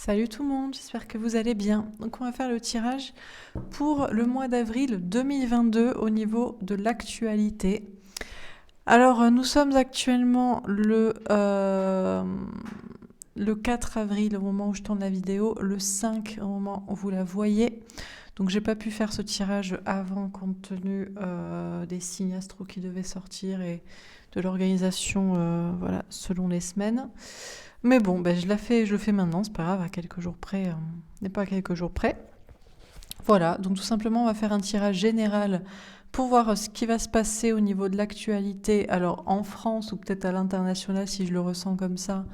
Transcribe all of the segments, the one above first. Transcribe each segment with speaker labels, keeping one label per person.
Speaker 1: Salut tout le monde, j'espère que vous allez bien. Donc on va faire le tirage pour le mois d'avril 2022 au niveau de l'actualité. Alors nous sommes actuellement le 4 avril au moment où je tourne la vidéo, le 5 au moment où vous la voyez. Donc j'ai pas pu faire ce tirage avant compte tenu des signes astro qui devaient sortir et de l'organisation voilà, selon les semaines. Mais bon, ben, je le fais maintenant, c'est pas grave, à quelques jours près, n'est pas à quelques jours près. Voilà, donc tout simplement, on va faire un tirage général pour voir ce qui va se passer au niveau de l'actualité, alors en France ou peut-être à l'international si je le ressens comme ça,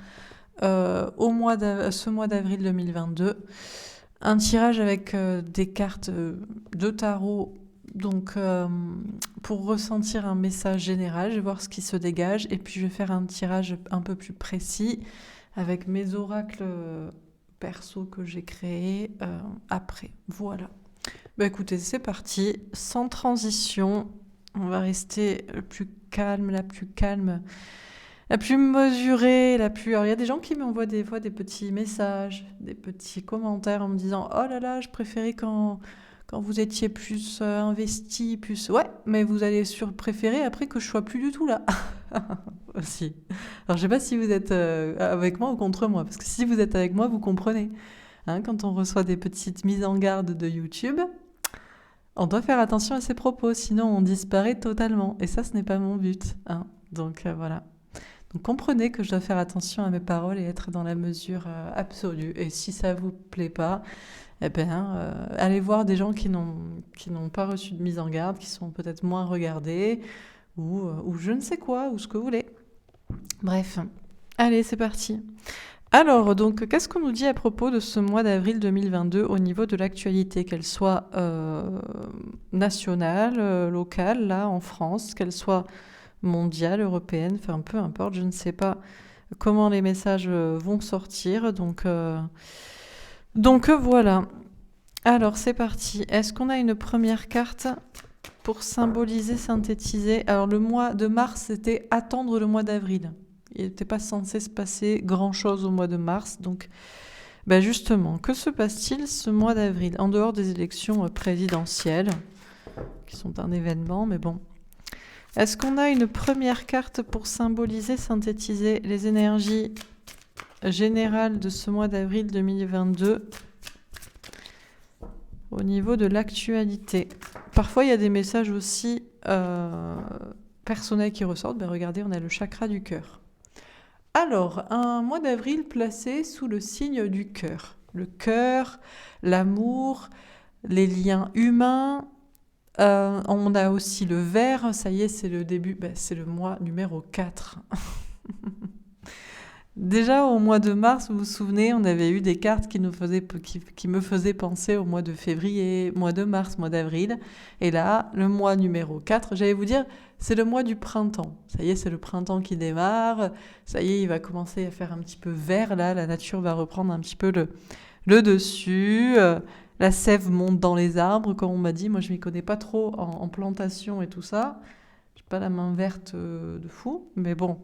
Speaker 1: ce mois d'avril 2022. Un tirage avec des cartes de tarot, donc pour ressentir un message général, je vais voir ce qui se dégage et puis je vais faire un tirage un peu plus précis avec mes oracles perso que j'ai créés après. Voilà. Bah écoutez, c'est parti, sans transition, on va rester le plus calme, la plus calme, la plus mesurée, la plus... Alors il y a des gens qui m'envoient des fois des petits messages, des petits commentaires en me disant « Oh là là, je préférais quand vous étiez plus investi, plus... » Ouais, mais vous allez préférer après que je sois plus du tout là. Aussi. Alors je sais pas si vous êtes avec moi ou contre moi, parce que si vous êtes avec moi, vous comprenez. Hein, quand on reçoit des petites mises en garde de YouTube, on doit faire attention à ses propos, sinon on disparaît totalement. Et ça, ce n'est pas mon but. Hein. Donc voilà. Donc comprenez que je dois faire attention à mes paroles et être dans la mesure absolue. Et si ça vous plaît pas, eh ben, allez voir des gens qui n'ont pas reçu de mise en garde, qui sont peut-être moins regardés, ou je ne sais quoi, ou ce que vous voulez. Bref, allez, c'est parti. Alors, donc, qu'est-ce qu'on nous dit à propos de ce mois d'avril 2022 au niveau de l'actualité, qu'elle soit nationale, locale, là, en France, qu'elle soit mondiale, européenne, enfin, peu importe, je ne sais pas comment les messages vont sortir. Donc voilà. Alors, c'est parti. Est-ce qu'on a une première carte pour symboliser, synthétiser? Alors, le mois de mars, c'était attendre le mois d'avril. Il n'était pas censé se passer grand-chose au mois de mars. Donc, ben justement, que se passe-t-il ce mois d'avril, en dehors des élections présidentielles, qui sont un événement, mais bon. Est-ce qu'on a une première carte pour symboliser, synthétiser les énergies générales de ce mois d'avril 2022 au niveau de l'actualité? Parfois, il y a des messages aussi personnels qui ressortent. Ben regardez, on a le chakra du cœur. Alors, un mois d'avril placé sous le signe du cœur. Le cœur, l'amour, les liens humains. On a aussi le vert, ça y est, c'est le début, c'est le mois numéro 4. Déjà au mois de mars, vous vous souvenez, on avait eu des cartes qui me faisaient penser au mois de février, mois de mars, mois d'avril. Et là, le mois numéro 4, j'allais vous dire, c'est le mois du printemps. Ça y est, c'est le printemps qui démarre. Ça y est, il va commencer à faire un petit peu vert, là. La nature va reprendre un petit peu le dessus. La sève monte dans les arbres, comme on m'a dit. Moi, je m'y connais pas trop en plantation et tout ça. J'ai pas la main verte de fou, mais bon.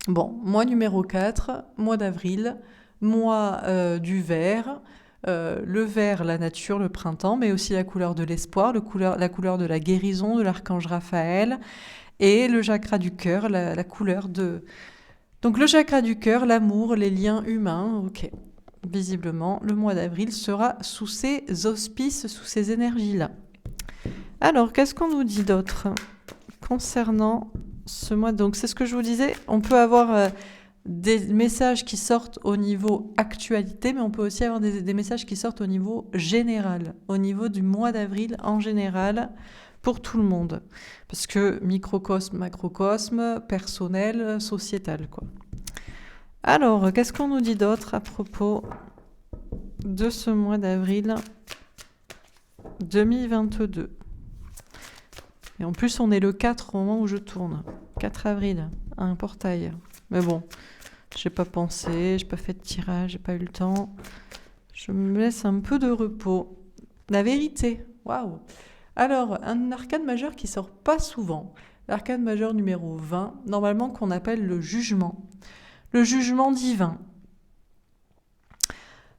Speaker 1: Bon, mois numéro 4, mois d'avril, mois du vert. Le vert, la nature, le printemps, mais aussi la couleur de l'espoir, la couleur de la guérison de l'archange Raphaël, et le chakra du cœur, la couleur de... Donc le chakra du cœur, l'amour, les liens humains, ok. Visiblement, le mois d'avril sera sous ces auspices, sous ces énergies-là. Alors, qu'est-ce qu'on nous dit d'autre concernant ce mois? Donc, c'est ce que je vous disais, on peut avoir des messages qui sortent au niveau actualité, mais on peut aussi avoir des messages qui sortent au niveau général, au niveau du mois d'avril en général, pour tout le monde. Parce que microcosme, macrocosme, personnel, sociétal, quoi. Alors, qu'est-ce qu'on nous dit d'autre à propos de ce mois d'avril 2022? Et en plus, on est le 4 au moment où je tourne. 4 avril, un portail. Mais bon, j'ai pas pensé, j'ai pas fait de tirage, j'ai pas eu le temps. Je me laisse un peu de repos. La vérité, waouh! Alors, un arcane majeur qui sort pas souvent. L'arcane majeur numéro 20, normalement qu'on appelle le jugement. Le jugement divin.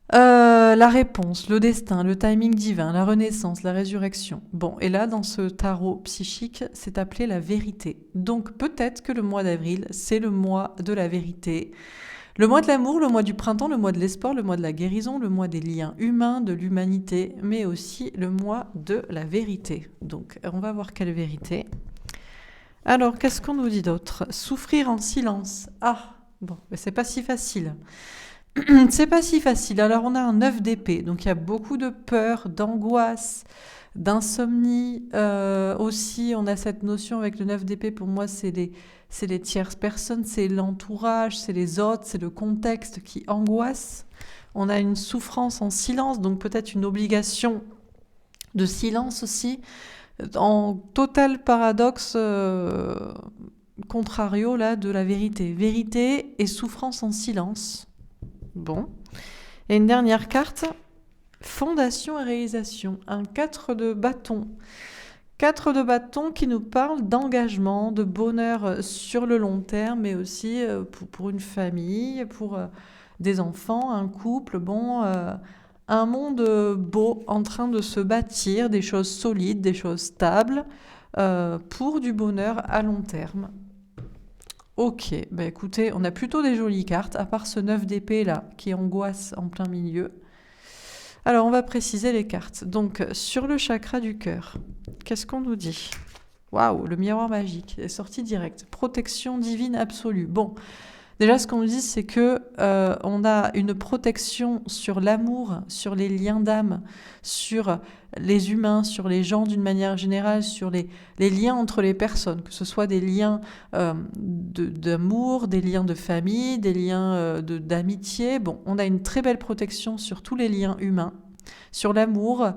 Speaker 1: La réponse, le destin, le timing divin, la renaissance, la résurrection. Bon, et là, dans ce tarot psychique, c'est appelé la vérité. Donc peut-être que le mois d'avril, c'est le mois de la vérité. Le mois de l'amour, le mois du printemps, le mois de l'espoir, le mois de la guérison, le mois des liens humains, de l'humanité, mais aussi le mois de la vérité. Donc on va voir quelle vérité. Alors, qu'est-ce qu'on nous dit d'autre? Souffrir en silence. Ah, bon, mais c'est pas si facile. C'est pas si facile. Alors, on a un 9 d'épée. Donc, il y a beaucoup de peur, d'angoisse, d'insomnie. Aussi, on a cette notion avec le 9 d'épée. Pour moi, c'est les tierces personnes, c'est l'entourage, c'est les autres, c'est le contexte qui angoisse. On a une souffrance en silence, donc peut-être une obligation de silence aussi, en total paradoxe contrario là de la vérité. Vérité et souffrance en silence. Bon. Et une dernière carte, fondation et réalisation. Un 4 de bâton. 4 de bâton qui nous parle d'engagement, de bonheur sur le long terme, mais aussi pour une famille, pour des enfants, un couple. Bon, un monde beau en train de se bâtir, des choses solides, des choses stables, pour du bonheur à long terme. Ok, bah écoutez, on a plutôt des jolies cartes, à part ce 9 d'épée là, qui angoisse en plein milieu. Alors, on va préciser les cartes. Donc, sur le chakra du cœur, qu'est-ce qu'on nous dit? Waouh, le miroir magique est sorti direct. Protection divine absolue. Bon, déjà, ce qu'on nous dit, c'est que on a une protection sur l'amour, sur les liens d'âme, sur les humains, sur les gens d'une manière générale, sur les liens entre les personnes, que ce soit des liens d'amour, des liens de famille, des liens d'amitié. Bon, on a une très belle protection sur tous les liens humains, sur l'amour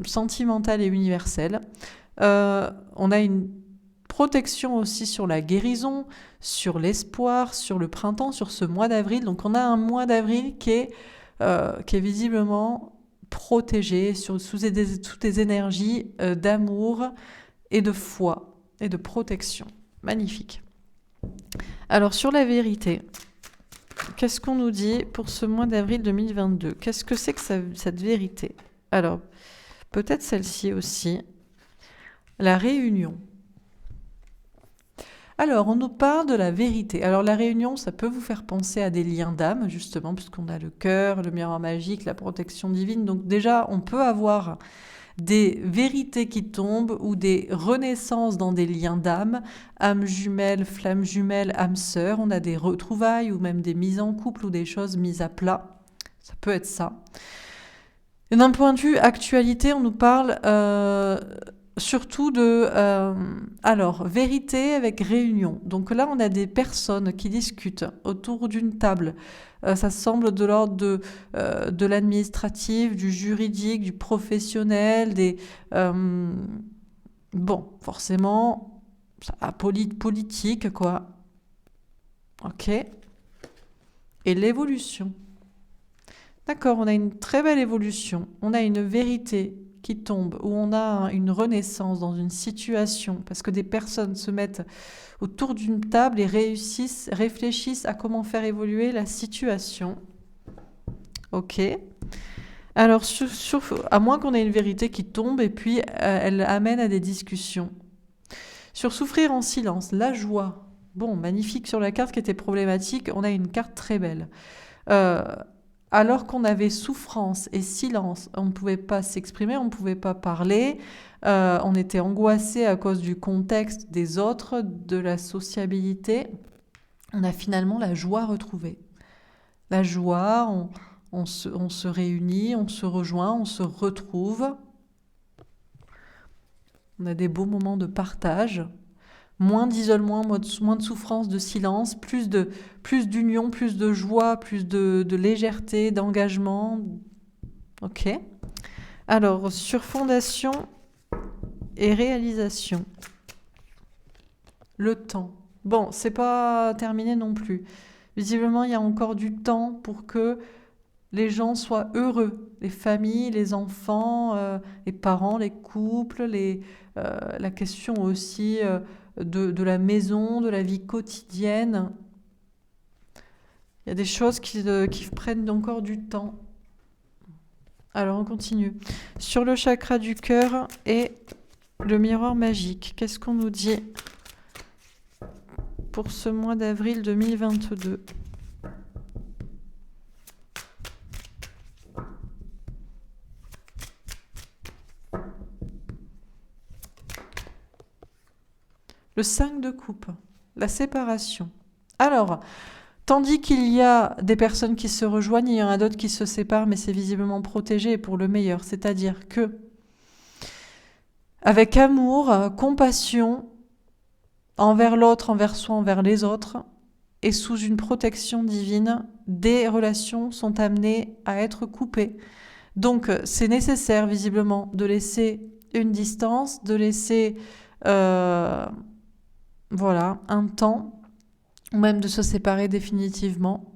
Speaker 1: sentimental et universel. On a une protection aussi sur la guérison, sur l'espoir, sur le printemps, sur ce mois d'avril. Donc on a un mois d'avril qui est visiblement protégé sous des énergies d'amour et de foi et de protection. Magnifique. Alors sur la vérité, qu'est-ce qu'on nous dit pour ce mois d'avril 2022? Qu'est-ce que c'est que cette vérité? Alors, peut-être celle-ci aussi. La réunion. Alors, on nous parle de la vérité. Alors, la réunion, ça peut vous faire penser à des liens d'âme, justement, puisqu'on a le cœur, le miroir magique, la protection divine. Donc, déjà, on peut avoir des vérités qui tombent ou des renaissances dans des liens d'âme, âme jumelle, flamme jumelle, âme sœur. On a des retrouvailles ou même des mises en couple ou des choses mises à plat. Ça peut être ça. Et d'un point de vue actualité, on nous parle surtout de vérité avec réunion. Donc là, on a des personnes qui discutent autour d'une table. Ça semble de l'ordre de l'administratif, du juridique, du professionnel, forcément, politique, quoi. Ok. Et l'évolution. D'accord, on a une très belle évolution. On a une vérité qui tombe, où on a une renaissance dans une situation, parce que des personnes se mettent autour d'une table et réfléchissent à comment faire évoluer la situation. Ok. Alors, à moins qu'on ait une vérité qui tombe, et puis elle amène à des discussions. Sur souffrir en silence, la joie. Bon, magnifique sur la carte qui était problématique, on a une carte très belle. Alors qu'on avait souffrance et silence, on ne pouvait pas s'exprimer, on ne pouvait pas parler, on était angoissé à cause du contexte des autres, de la sociabilité. On a finalement la joie retrouvée. La joie, on se réunit, on se rejoint, on se retrouve. On a des beaux moments de partage. Moins d'isolement, moins de souffrance, de silence, plus d'union, plus de joie, plus de légèreté, d'engagement. Ok. Alors, sur fondation et réalisation. Le temps. Bon, c'est pas terminé non plus. Visiblement, il y a encore du temps pour que les gens soient heureux. Les familles, les enfants, les parents, les couples, la question aussi de la maison, de la vie quotidienne. Il Il y a des choses qui prennent encore du temps. Alors, on continue. Sur le chakra du cœur et le miroir magique, qu'est-ce qu'on nous dit pour ce mois d'avril 2022 ? Le 5 de coupe, la séparation. Alors, tandis qu'il y a des personnes qui se rejoignent, il y en a d'autres qui se séparent, mais c'est visiblement protégé et pour le meilleur. C'est-à-dire que, avec amour, compassion, envers l'autre, envers soi, envers les autres, et sous une protection divine, des relations sont amenées à être coupées. Donc, c'est nécessaire, visiblement, de laisser une distance, de laisser un temps, ou même de se séparer définitivement.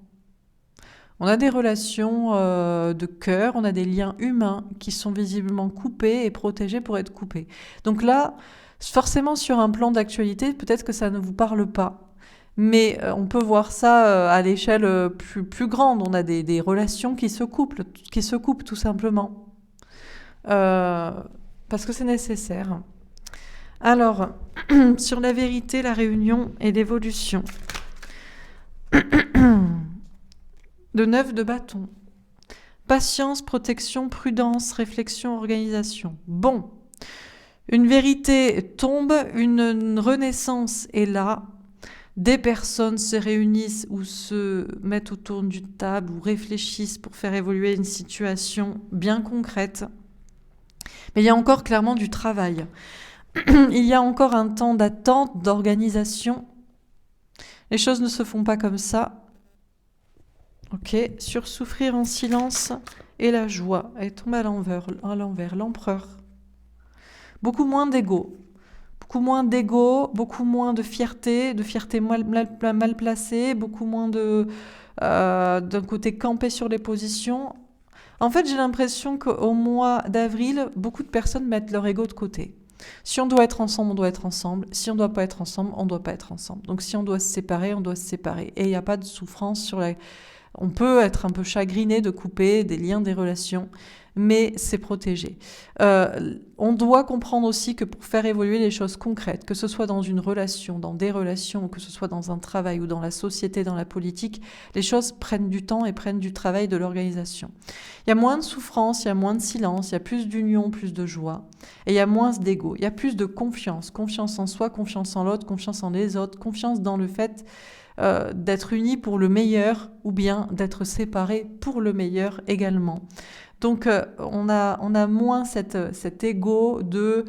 Speaker 1: On a des relations de cœur, on a des liens humains qui sont visiblement coupés et protégés pour être coupés. Donc là, forcément sur un plan d'actualité, peut-être que ça ne vous parle pas. Mais on peut voir ça à l'échelle plus grande. On a des relations qui se coupent tout simplement. Parce que c'est nécessaire. Alors, sur la vérité, la réunion et l'évolution. De 9 de bâton. Patience, protection, prudence, réflexion, organisation. Bon, une vérité tombe, une renaissance est là. Des personnes se réunissent ou se mettent autour d'une table ou réfléchissent pour faire évoluer une situation bien concrète. Mais il y a encore clairement du travail. Il y a encore un temps d'attente, d'organisation. Les choses ne se font pas comme ça. Ok, sur souffrir en silence et la joie. Elle tombe à l'envers, l'empereur. Beaucoup moins d'ego. Beaucoup moins de fierté mal placée, beaucoup moins d'un côté campé sur les positions. En fait, j'ai l'impression qu'au mois d'avril, beaucoup de personnes mettent leur ego de côté. Si on doit être ensemble, on doit être ensemble. Si on ne doit pas être ensemble, on ne doit pas être ensemble. Donc si on doit se séparer, on doit se séparer. Et il n'y a pas de souffrance On peut être un peu chagriné de couper des liens, des relations, mais c'est protégé. On doit comprendre aussi que pour faire évoluer les choses concrètes, que ce soit dans une relation, dans des relations, que ce soit dans un travail ou dans la société, dans la politique, les choses prennent du temps et prennent du travail de l'organisation. Il y a moins de souffrance, il y a moins de silence, il y a plus d'union, plus de joie, et il y a moins d'ego, il y a plus de confiance en soi, confiance en l'autre, confiance en les autres, confiance dans le fait d'être unis pour le meilleur ou bien d'être séparés pour le meilleur également. Donc on a moins cet ego de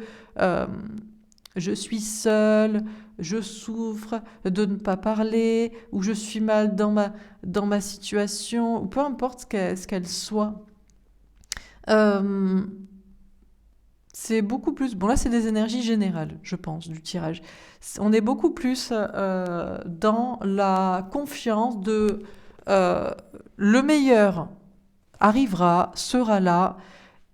Speaker 1: je suis seule, je souffre de ne pas parler, ou je suis mal dans ma situation, ou peu importe ce qu'elle soit. C'est beaucoup plus... Bon là c'est des énergies générales, je pense, du tirage. On est beaucoup plus dans la confiance de le meilleur arrivera, sera là,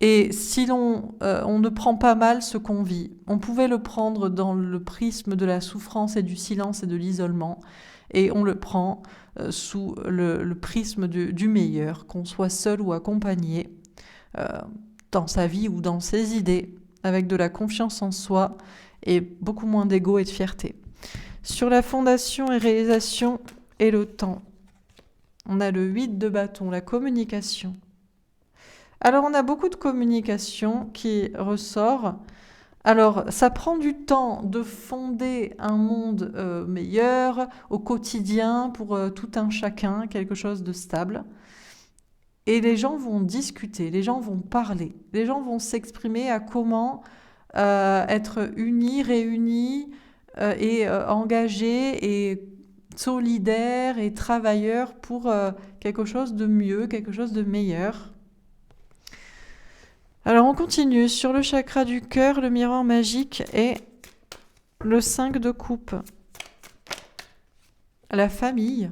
Speaker 1: et si on ne prend pas mal ce qu'on vit, on pouvait le prendre dans le prisme de la souffrance et du silence et de l'isolement, et on le prend sous le prisme du meilleur, qu'on soit seul ou accompagné dans sa vie ou dans ses idées, avec de la confiance en soi et beaucoup moins d'ego et de fierté. Sur la fondation et réalisation et le temps, on a le 8 de bâton, la communication. Alors on a beaucoup de communication qui ressort. Alors ça prend du temps de fonder un monde meilleur au quotidien pour tout un chacun, quelque chose de stable. Et les gens vont discuter, les gens vont parler, les gens vont s'exprimer à comment être unis, réunis et engagés et solidaires et travailleurs pour quelque chose de mieux, quelque chose de meilleur. Alors on continue sur le chakra du cœur, le miroir magique et le 5 de coupe. La famille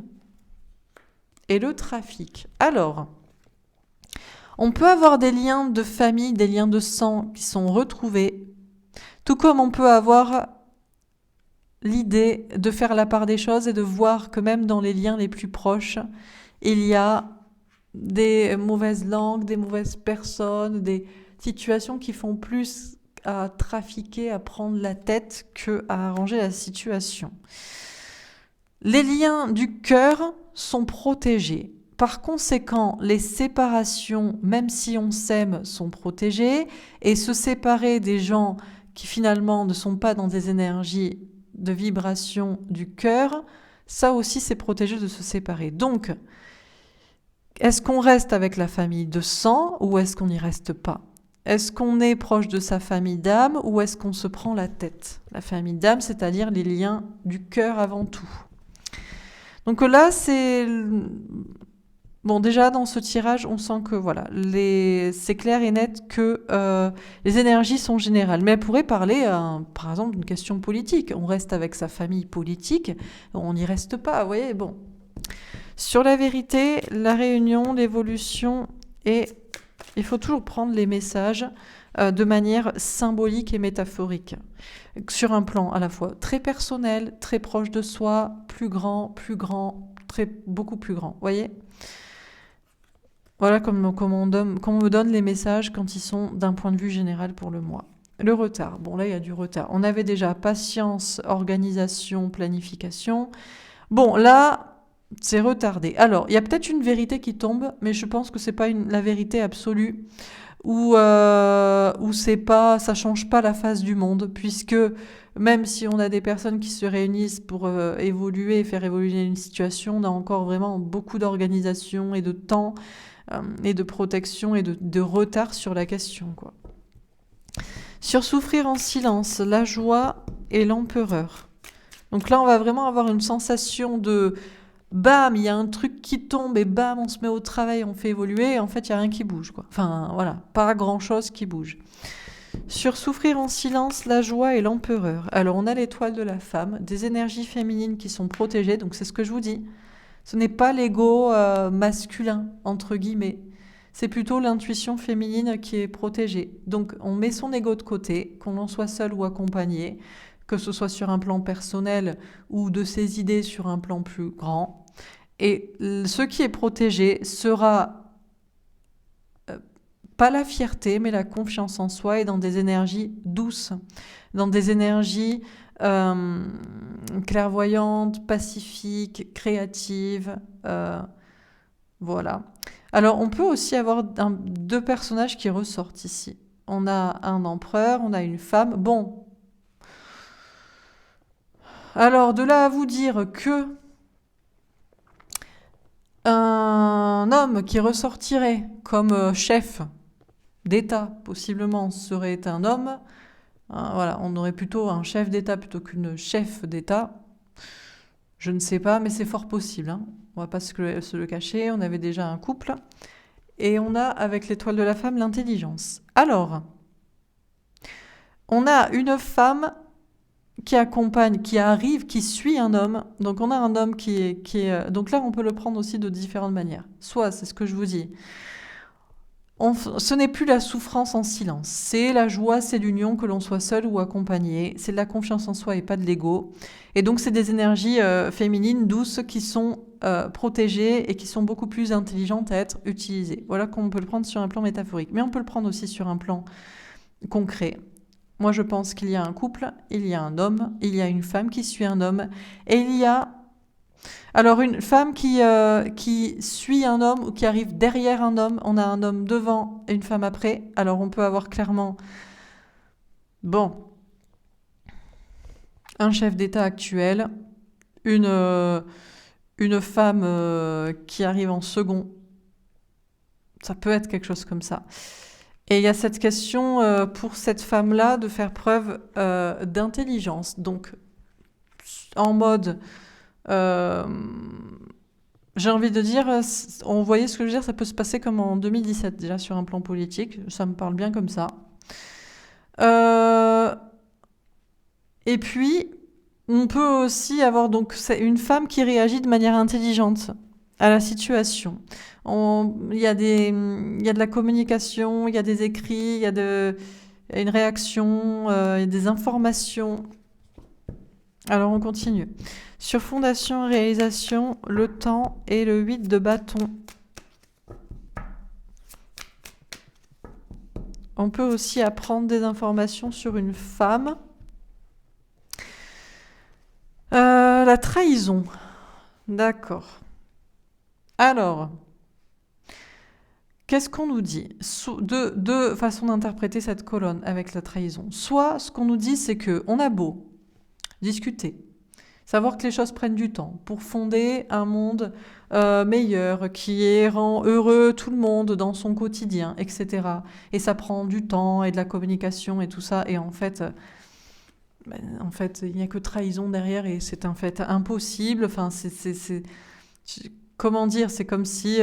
Speaker 1: et le trafic. Alors, on peut avoir des liens de famille, des liens de sang qui sont retrouvés, tout comme on peut avoir l'idée de faire la part des choses et de voir que même dans les liens les plus proches, il y a des mauvaises langues, des mauvaises personnes, des situations qui font plus à trafiquer, à prendre la tête que à arranger la situation. Les liens du cœur sont protégés. Par conséquent, les séparations, même si on s'aime, sont protégées. Et se séparer des gens qui finalement ne sont pas dans des énergies de vibration du cœur, ça aussi c'est protégé de se séparer. Donc, est-ce qu'on reste avec la famille de sang ou est-ce qu'on n'y reste pas? Est-ce qu'on est proche de sa famille d'âme ou est-ce qu'on se prend la tête? La famille d'âme, c'est-à-dire les liens du cœur avant tout. Donc là, c'est... Bon, déjà, dans ce tirage, on sent que voilà, c'est clair et net que les énergies sont générales. Mais elle pourrait parler, par exemple, d'une question politique. On reste avec sa famille politique, on n'y reste pas, vous voyez, bon. Sur la vérité, la réunion, l'évolution, et il faut toujours prendre les messages de manière symbolique et métaphorique. Sur un plan à la fois très personnel, très proche de soi, plus grand, beaucoup plus grand, vous voyez ? Voilà comment on me donne les messages quand ils sont d'un point de vue général pour le mois. Le retard. Bon, là, il y a du retard. On avait déjà patience, organisation, planification. Bon, là, c'est retardé. Alors, il y a peut-être une vérité qui tombe, mais je pense que c'est pas la vérité absolue où c'est pas, ça change pas la face du monde, puisque même si on a des personnes qui se réunissent pour évoluer et faire évoluer une situation, on a encore vraiment beaucoup d'organisation et de temps et de protection et de retard sur la question, quoi. Sur souffrir en silence, la joie et l'empereur. Donc là, on va vraiment avoir une sensation de bam, il y a un truc qui tombe et bam, on se met au travail, on fait évoluer et en fait, il n'y a rien qui bouge, quoi. Enfin, voilà, pas grand-chose qui bouge. Sur souffrir en silence, la joie et l'empereur. Alors, on a l'étoile de la femme, des énergies féminines qui sont protégées, donc c'est ce que je vous dis. Ce n'est pas l'ego masculin, entre guillemets. C'est plutôt l'intuition féminine qui est protégée. Donc, on met son ego de côté, qu'on en soit seul ou accompagné, que ce soit sur un plan personnel ou de ses idées sur un plan plus grand. Et ce qui est protégé sera pas la fierté, mais la confiance en soi et dans des énergies douces, dans des énergies clairvoyantes, pacifiques, créatives. Voilà. Alors, on peut aussi avoir deux personnages qui ressortent ici. On a un empereur, on a une femme. Bon. Alors, de là à vous dire que un homme qui ressortirait comme chef d'État, possiblement, serait un homme. Voilà, on aurait plutôt un chef d'État plutôt qu'une chef d'État. Je ne sais pas, mais c'est fort possible. Hein. On ne va pas se le cacher. On avait déjà un couple. Et on a, avec l'étoile de la femme, l'intelligence. Alors, on a une femme qui accompagne, qui arrive, qui suit un homme. Donc, on a un homme qui est... Donc là, on peut le prendre aussi de différentes manières. Soit, c'est ce que je vous dis... ce n'est plus la souffrance en silence, c'est la joie, c'est l'union, que l'on soit seul ou accompagné, c'est de la confiance en soi et pas de l'ego. Et donc c'est des énergies féminines douces qui sont protégées et qui sont beaucoup plus intelligentes à être utilisées. Voilà qu'on peut le prendre sur un plan métaphorique, mais on peut le prendre aussi sur un plan concret. Moi je pense qu'il y a un couple, il y a un homme, il y a une femme qui suit un homme, et il y a... Alors une femme qui suit un homme ou qui arrive derrière un homme, on a un homme devant et une femme après. Alors on peut avoir clairement, bon, un chef d'État actuel, une femme qui arrive en second. Ça peut être quelque chose comme ça. Et il y a cette question pour cette femme-là de faire preuve d'intelligence. Donc en mode... j'ai envie de dire, on voyait ce que je veux dire, ça peut se passer comme en 2017 déjà sur un plan politique, ça me parle bien comme ça. Et puis, on peut aussi avoir donc une femme qui réagit de manière intelligente à la situation. Il y a de la communication, il y a des écrits, il y a une réaction, il y a des informations. Alors, on continue. Sur fondation, réalisation, le temps et le 8 de bâton. On peut aussi apprendre des informations sur une femme. La trahison. D'accord. Alors, qu'est-ce qu'on nous dit? Deux façons d'interpréter cette colonne avec la trahison. Soit, ce qu'on nous dit, c'est qu'on a beau discuter, savoir que les choses prennent du temps pour fonder un monde meilleur, qui rend heureux tout le monde dans son quotidien, etc. Et ça prend du temps et de la communication et tout ça. Et en fait, il n'y a que trahison derrière et c'est un fait impossible. Enfin, comment dire? C'est comme si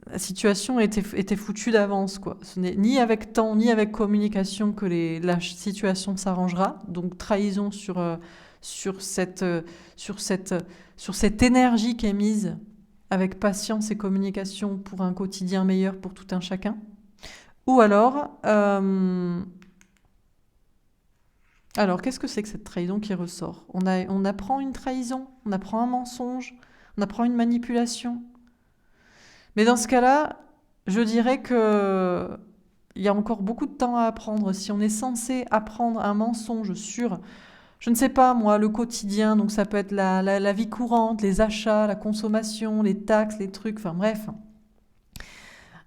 Speaker 1: la situation était foutue d'avance, quoi. Ce n'est ni avec temps, ni avec communication que la situation s'arrangera. Donc, trahison sur cette énergie qui est mise avec patience et communication pour un quotidien meilleur pour tout un chacun. Ou alors, qu'est-ce que c'est que cette trahison qui ressort? On apprend une trahison, on apprend un mensonge, on apprend une manipulation. Mais dans ce cas-là, je dirais que il y a encore beaucoup de temps à apprendre. Si on est censé apprendre un mensonge sur, je ne sais pas moi, le quotidien, donc ça peut être la vie courante, les achats, la consommation, les taxes, les trucs, enfin bref.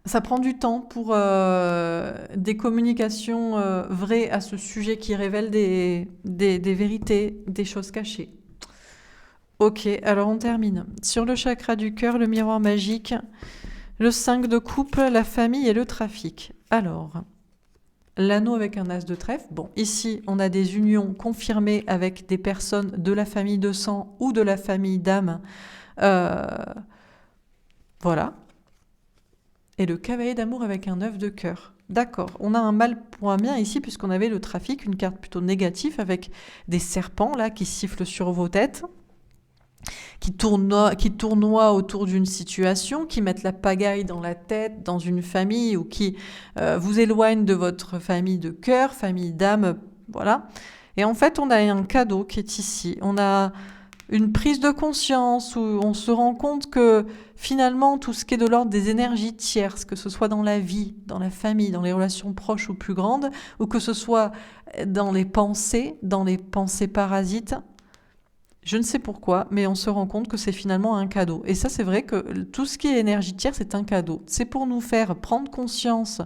Speaker 1: Ça prend du temps pour des communications vraies à ce sujet qui révèlent des vérités, des choses cachées. Ok, alors on termine. Sur le chakra du cœur, le miroir magique, le 5 de coupe, la famille et le trafic. Alors, l'anneau avec un as de trèfle. Bon, ici, on a des unions confirmées avec des personnes de la famille de sang ou de la famille d'âme. Voilà. Et le cavalier d'amour avec un œuf de cœur. D'accord. On a un mal pour un bien ici, puisqu'on avait le trafic, une carte plutôt négative, avec des serpents là qui sifflent sur vos têtes, qui tournoient autour d'une situation, qui mettent la pagaille dans la tête, dans une famille, ou qui vous éloignent de votre famille de cœur, famille d'âme, voilà. Et en fait, on a un cadeau qui est ici. On a une prise de conscience où on se rend compte que finalement, tout ce qui est de l'ordre des énergies tierces, que ce soit dans la vie, dans la famille, dans les relations proches ou plus grandes, ou que ce soit dans les pensées parasites, je ne sais pourquoi, mais on se rend compte que c'est finalement un cadeau. Et ça, c'est vrai que tout ce qui est énergie tierce, c'est un cadeau. C'est pour nous faire prendre conscience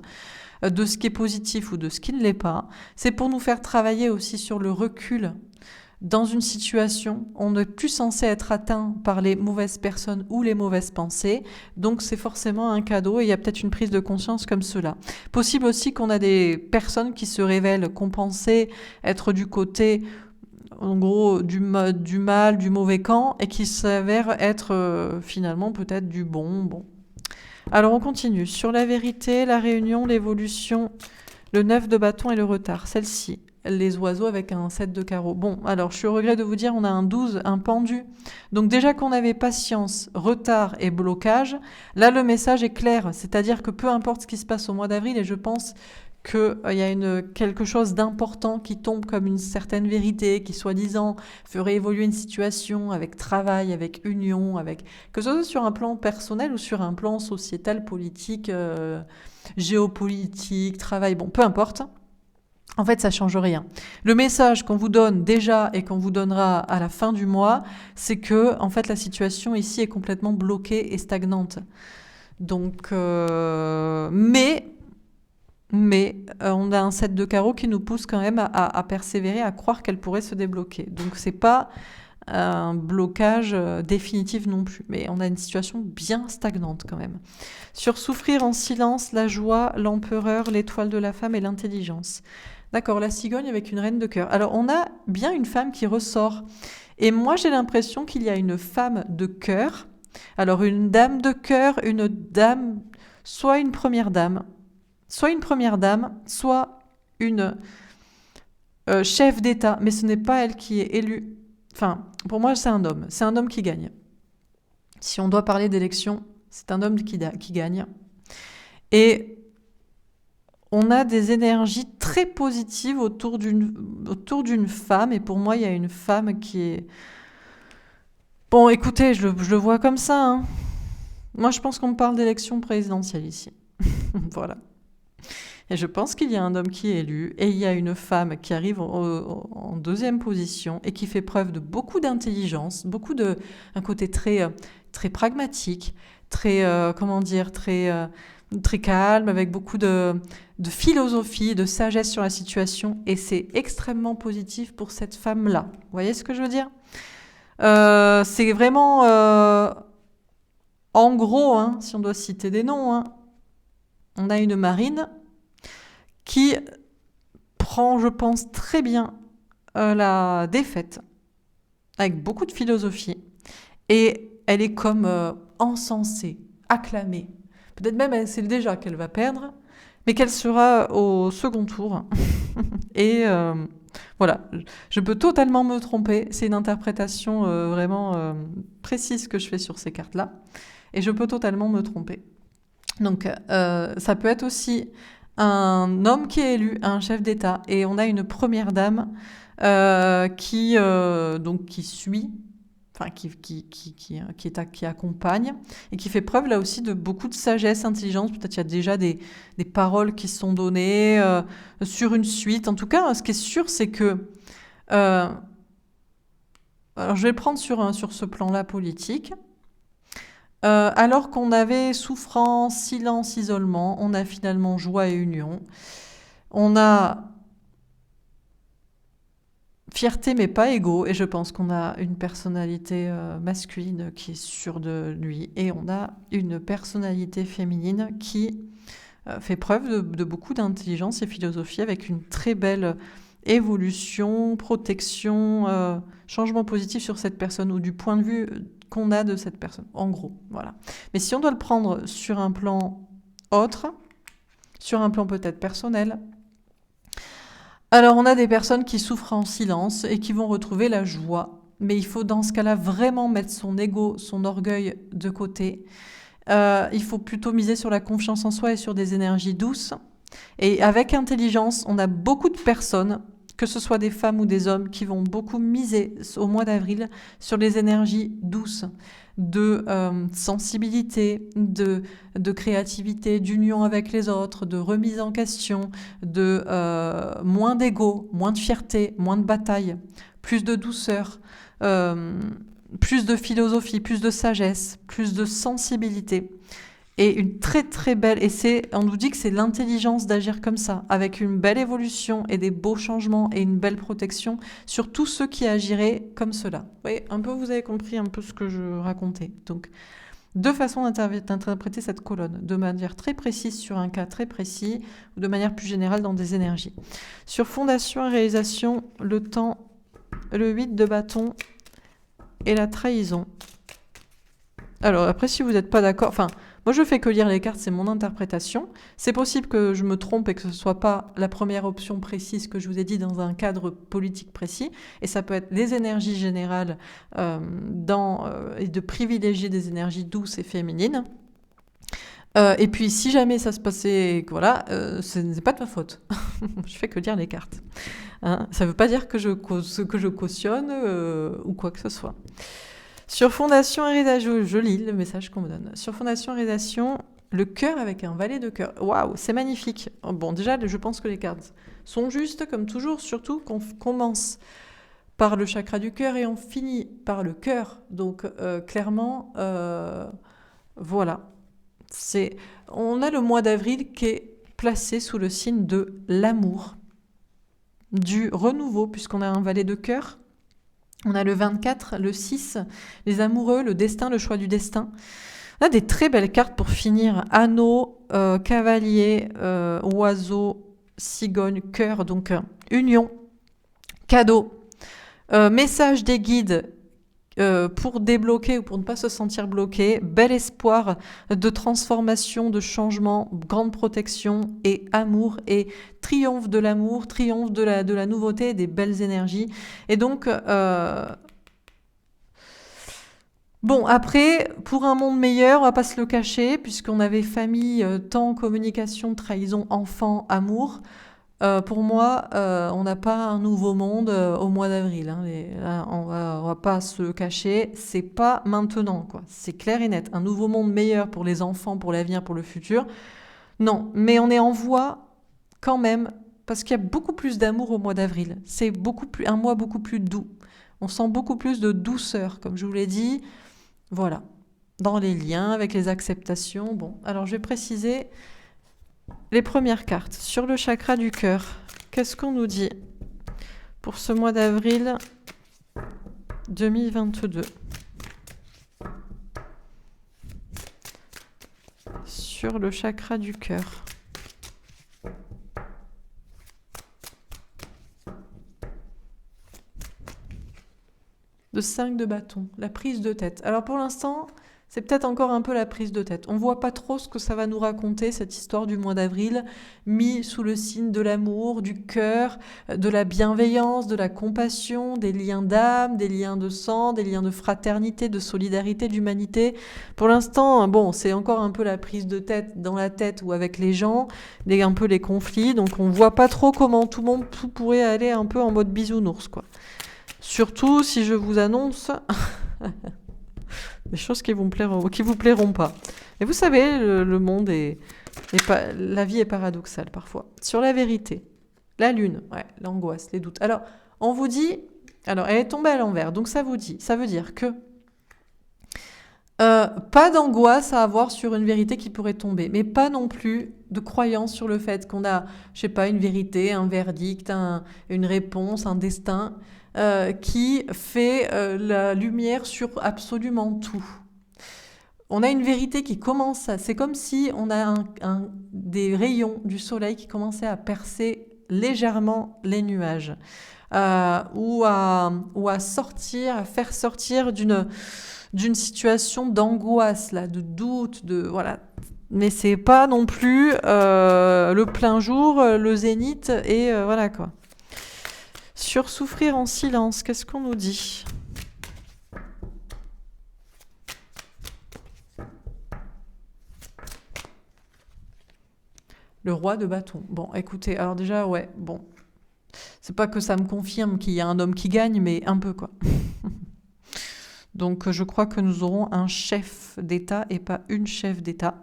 Speaker 1: de ce qui est positif ou de ce qui ne l'est pas. C'est pour nous faire travailler aussi sur le recul. Dans une situation, on n'est plus censé être atteint par les mauvaises personnes ou les mauvaises pensées, donc c'est forcément un cadeau et il y a peut-être une prise de conscience comme cela. Possible aussi qu'on a des personnes qui se révèlent, qu'on pensait être du côté, en gros, du mal, du mauvais camp, et qui s'avèrent être finalement peut-être du bon. Alors on continue. Sur la vérité, la réunion, l'évolution, le 9 de bâton et le retard. Celle-ci. Les oiseaux avec un 7 de carreau. Bon, alors je suis au regret de vous dire, on a un 12, un pendu. Donc déjà qu'on avait patience, retard et blocage, là le message est clair. C'est-à-dire que peu importe ce qui se passe au mois d'avril, et je pense qu'il y a quelque chose d'important qui tombe comme une certaine vérité, qui soi-disant ferait évoluer une situation avec travail, avec union, que ce soit sur un plan personnel ou sur un plan sociétal, politique, géopolitique, travail, bon, peu importe. En fait, ça change rien. Le message qu'on vous donne déjà et qu'on vous donnera à la fin du mois, c'est que, en fait, la situation ici est complètement bloquée et stagnante. Donc, mais on a un 7 de carreau qui nous pousse quand même à persévérer, à croire qu'elle pourrait se débloquer. Donc, c'est pas un blocage définitif non plus, mais on a une situation bien stagnante quand même. Sur souffrir en silence, la joie, l'empereur, l'étoile de la femme et l'intelligence. D'accord, la cigogne avec une reine de cœur. Alors, on a bien une femme qui ressort. Et moi, j'ai l'impression qu'il y a une femme de cœur. Alors, une dame de cœur, une dame, soit une première dame, soit une chef d'État. Mais ce n'est pas elle qui est élue. Enfin, pour moi, c'est un homme. C'est un homme qui gagne. Si on doit parler d'élection, c'est un homme qui gagne. Et on a des énergies très positives autour d'une femme. Et pour moi, il y a une femme qui est... Bon, écoutez, je le vois comme ça, hein. Moi, je pense qu'on parle d'élection présidentielle ici. Voilà. Et je pense qu'il y a un homme qui est élu et il y a une femme qui arrive en deuxième position et qui fait preuve de beaucoup d'intelligence, un côté très pragmatique, comment dire, très calme, avec beaucoup de philosophie, de sagesse sur la situation. Et c'est extrêmement positif pour cette femme-là. Vous voyez ce que je veux dire? C'est vraiment, en gros, hein, si on doit citer des noms, hein, on a une marine qui prend, je pense, très bien la défaite, avec beaucoup de philosophie. Et elle est comme encensée, acclamée. Peut-être même elle sait déjà qu'elle va perdre, mais qu'elle sera au second tour. Et voilà, je peux totalement me tromper. C'est une interprétation vraiment précise que je fais sur ces cartes-là. Et je peux totalement me tromper. Donc ça peut être aussi un homme qui est élu, un chef d'État, et on a une première dame qui suit, enfin qui accompagne et qui fait preuve là aussi de beaucoup de sagesse, intelligence. Peut-être il y a déjà des paroles qui sont données sur une suite. En tout cas, ce qui est sûr, c'est que alors je vais le prendre sur ce plan-là politique. Alors qu'on avait souffrance, silence, isolement, on a finalement joie et union. On a fierté mais pas égo, et je pense qu'on a une personnalité masculine qui est sûre de lui, et on a une personnalité féminine qui fait preuve de beaucoup d'intelligence et philosophie, avec une très belle évolution, protection, changement positif sur cette personne, ou du point de vue qu'on a de cette personne, en gros, voilà. Mais si on doit le prendre sur un plan autre, sur un plan peut-être personnel, alors on a des personnes qui souffrent en silence et qui vont retrouver la joie. Mais il faut dans ce cas-là vraiment mettre son ego, son orgueil de côté. Il faut plutôt miser sur la confiance en soi et sur des énergies douces. Et avec intelligence, on a beaucoup de personnes, que ce soit des femmes ou des hommes, qui vont beaucoup miser au mois d'avril sur les énergies douces, de sensibilité, de créativité, d'union avec les autres, de remise en question, de moins d'ego, moins de fierté, moins de bataille, plus de douceur, plus de philosophie, plus de sagesse, plus de sensibilité. Et une très très belle, on nous dit que c'est l'intelligence d'agir comme ça, avec une belle évolution et des beaux changements et une belle protection sur tous ceux qui agiraient comme cela. Vous voyez, un peu, vous avez compris un peu ce que je racontais. Donc, deux façons d'interpréter cette colonne, de manière très précise sur un cas très précis, ou de manière plus générale dans des énergies. Sur fondation et réalisation, le temps, le 8 de bâton et la trahison. Alors après, si vous n'êtes pas d'accord, enfin, moi je fais que lire les cartes, c'est mon interprétation. C'est possible que je me trompe et que ce ne soit pas la première option précise que je vous ai dit dans un cadre politique précis. Et ça peut être les énergies générales et de privilégier des énergies douces et féminines. Et puis si jamais ça se passait, voilà, ce n'est pas de ma faute. Je fais que lire les cartes. Hein, ça ne veut pas dire que je cautionne ou quoi que ce soit. Sur fondation et réalisation, je lis le message qu'on me donne. Sur fondation et réalisation, le cœur avec un valet de cœur. Waouh, c'est magnifique. Bon, déjà, je pense que les cartes sont justes, comme toujours, surtout qu'on commence par le chakra du cœur et on finit par le cœur. Donc, clairement, voilà. On a le mois d'avril qui est placé sous le signe de l'amour, du renouveau, puisqu'on a un valet de cœur. On a le 24, le 6, les amoureux, le destin, le choix du destin. On a des très belles cartes pour finir. Anneau, cavalier, oiseau, cigogne, cœur, donc union, cadeau, message des guides pour débloquer ou pour ne pas se sentir bloqué, bel espoir de transformation, de changement, grande protection et amour et triomphe de l'amour, triomphe de la nouveauté, des belles énergies. Et donc, Bon, après, pour un monde meilleur, on va pas se le cacher, puisqu'on avait famille, temps, communication, trahison, enfant, amour. Pour moi, on n'a pas un nouveau monde au mois d'avril, hein. Là, on va pas se le cacher, c'est pas maintenant, quoi. C'est clair et net. Un nouveau monde meilleur pour les enfants, pour l'avenir, pour le futur. Non, mais on est en voie quand même, parce qu'il y a beaucoup plus d'amour au mois d'avril. C'est un mois beaucoup plus doux. On sent beaucoup plus de douceur, comme je vous l'ai dit. Voilà. Dans les liens, avec les acceptations. Bon, alors je vais préciser les premières cartes. Sur le chakra du cœur, qu'est-ce qu'on nous dit pour ce mois d'avril 2022? Sur le chakra du cœur. Le 5 de bâton, la prise de tête. Alors pour l'instant, c'est peut-être encore un peu la prise de tête. On voit pas trop ce que ça va nous raconter, cette histoire du mois d'avril, mis sous le signe de l'amour, du cœur, de la bienveillance, de la compassion, des liens d'âme, des liens de sang, des liens de fraternité, de solidarité, d'humanité. Pour l'instant, bon, c'est encore un peu la prise de tête dans la tête ou avec les gens, un peu les conflits. Donc on voit pas trop comment tout pourrait aller un peu en mode bisounours, quoi. Surtout si je vous annonce des choses qui vous plairont pas. Et vous savez, le monde la vie est paradoxale parfois. Sur la vérité, la lune, ouais, l'angoisse, les doutes. Alors, on vous dit, alors elle est tombée à l'envers, donc ça veut dire que pas d'angoisse à avoir sur une vérité qui pourrait tomber, mais pas non plus de croyance sur le fait qu'on a, je sais pas, une vérité, un verdict, une réponse, un destin qui fait la lumière sur absolument tout. On a une vérité qui commence c'est comme si on a des rayons du soleil qui commençaient à percer légèrement les nuages, ou à sortir, à faire sortir d'une situation d'angoisse, là, de doute, voilà. Mais c'est pas non plus le plein jour, le zénith, et voilà quoi. Sur souffrir en silence, qu'est-ce qu'on nous dit ? Le roi de bâton. Bon, écoutez, alors déjà, ouais, bon. C'est pas que ça me confirme qu'il y a un homme qui gagne, mais un peu, quoi. Donc, je crois que nous aurons un chef d'État et pas une chef d'État.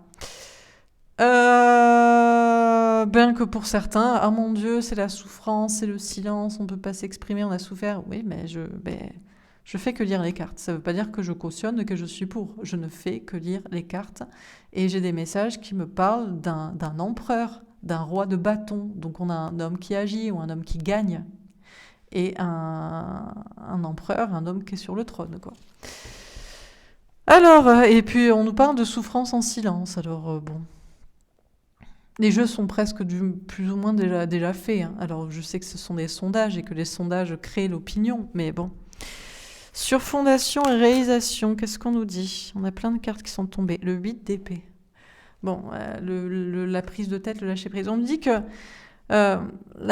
Speaker 1: Bien que pour certains, ah mon Dieu, c'est la souffrance, c'est le silence, on ne peut pas s'exprimer, on a souffert. Oui, mais je fais que lire les cartes. Ça ne veut pas dire que je cautionne, que je suis pour. Je ne fais que lire les cartes. Et j'ai des messages qui me parlent d'un empereur, d'un roi de bâton. Donc on a un homme qui agit ou un homme qui gagne. Et un empereur, un homme qui est sur le trône, quoi. Alors, et puis on nous parle de souffrance en silence. Alors, bon... Les jeux sont presque plus ou moins déjà faits, hein. Alors, je sais que ce sont des sondages et que les sondages créent l'opinion, mais bon. Sur fondation et réalisation, qu'est-ce qu'on nous dit ? On a plein de cartes qui sont tombées. Le 8 d'épée. Bon, la prise de tête, le lâcher prise. On me dit que là,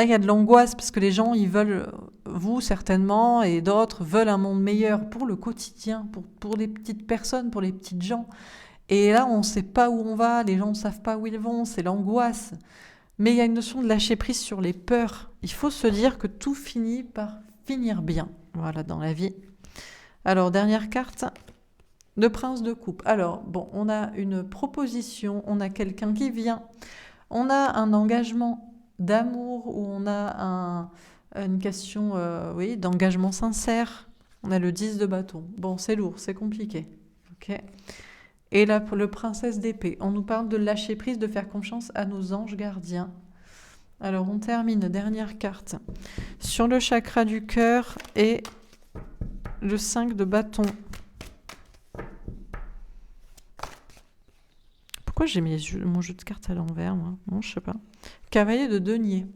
Speaker 1: il y a de l'angoisse parce que les gens, ils veulent, vous certainement, et d'autres, veulent un monde meilleur pour le quotidien, pour les petites personnes, pour les petites gens. Et là, on ne sait pas où on va, les gens ne savent pas où ils vont, c'est l'angoisse. Mais il y a une notion de lâcher prise sur les peurs. Il faut se dire que tout finit par finir bien, voilà, dans la vie. Alors, dernière carte, le prince de coupe. Alors, bon, on a une proposition, on a quelqu'un qui vient, on a un engagement d'amour, ou on a une question d'engagement sincère. On a le 10 de bâton. Bon, c'est lourd, c'est compliqué. Ok. Et là, pour le princesse d'épée, on nous parle de lâcher prise, de faire confiance à nos anges gardiens. Alors, on termine, dernière carte, sur le chakra du cœur et le 5 de bâton. Pourquoi j'ai mis mon jeu de cartes à l'envers, moi ? Non, je sais pas. Cavalier de denier.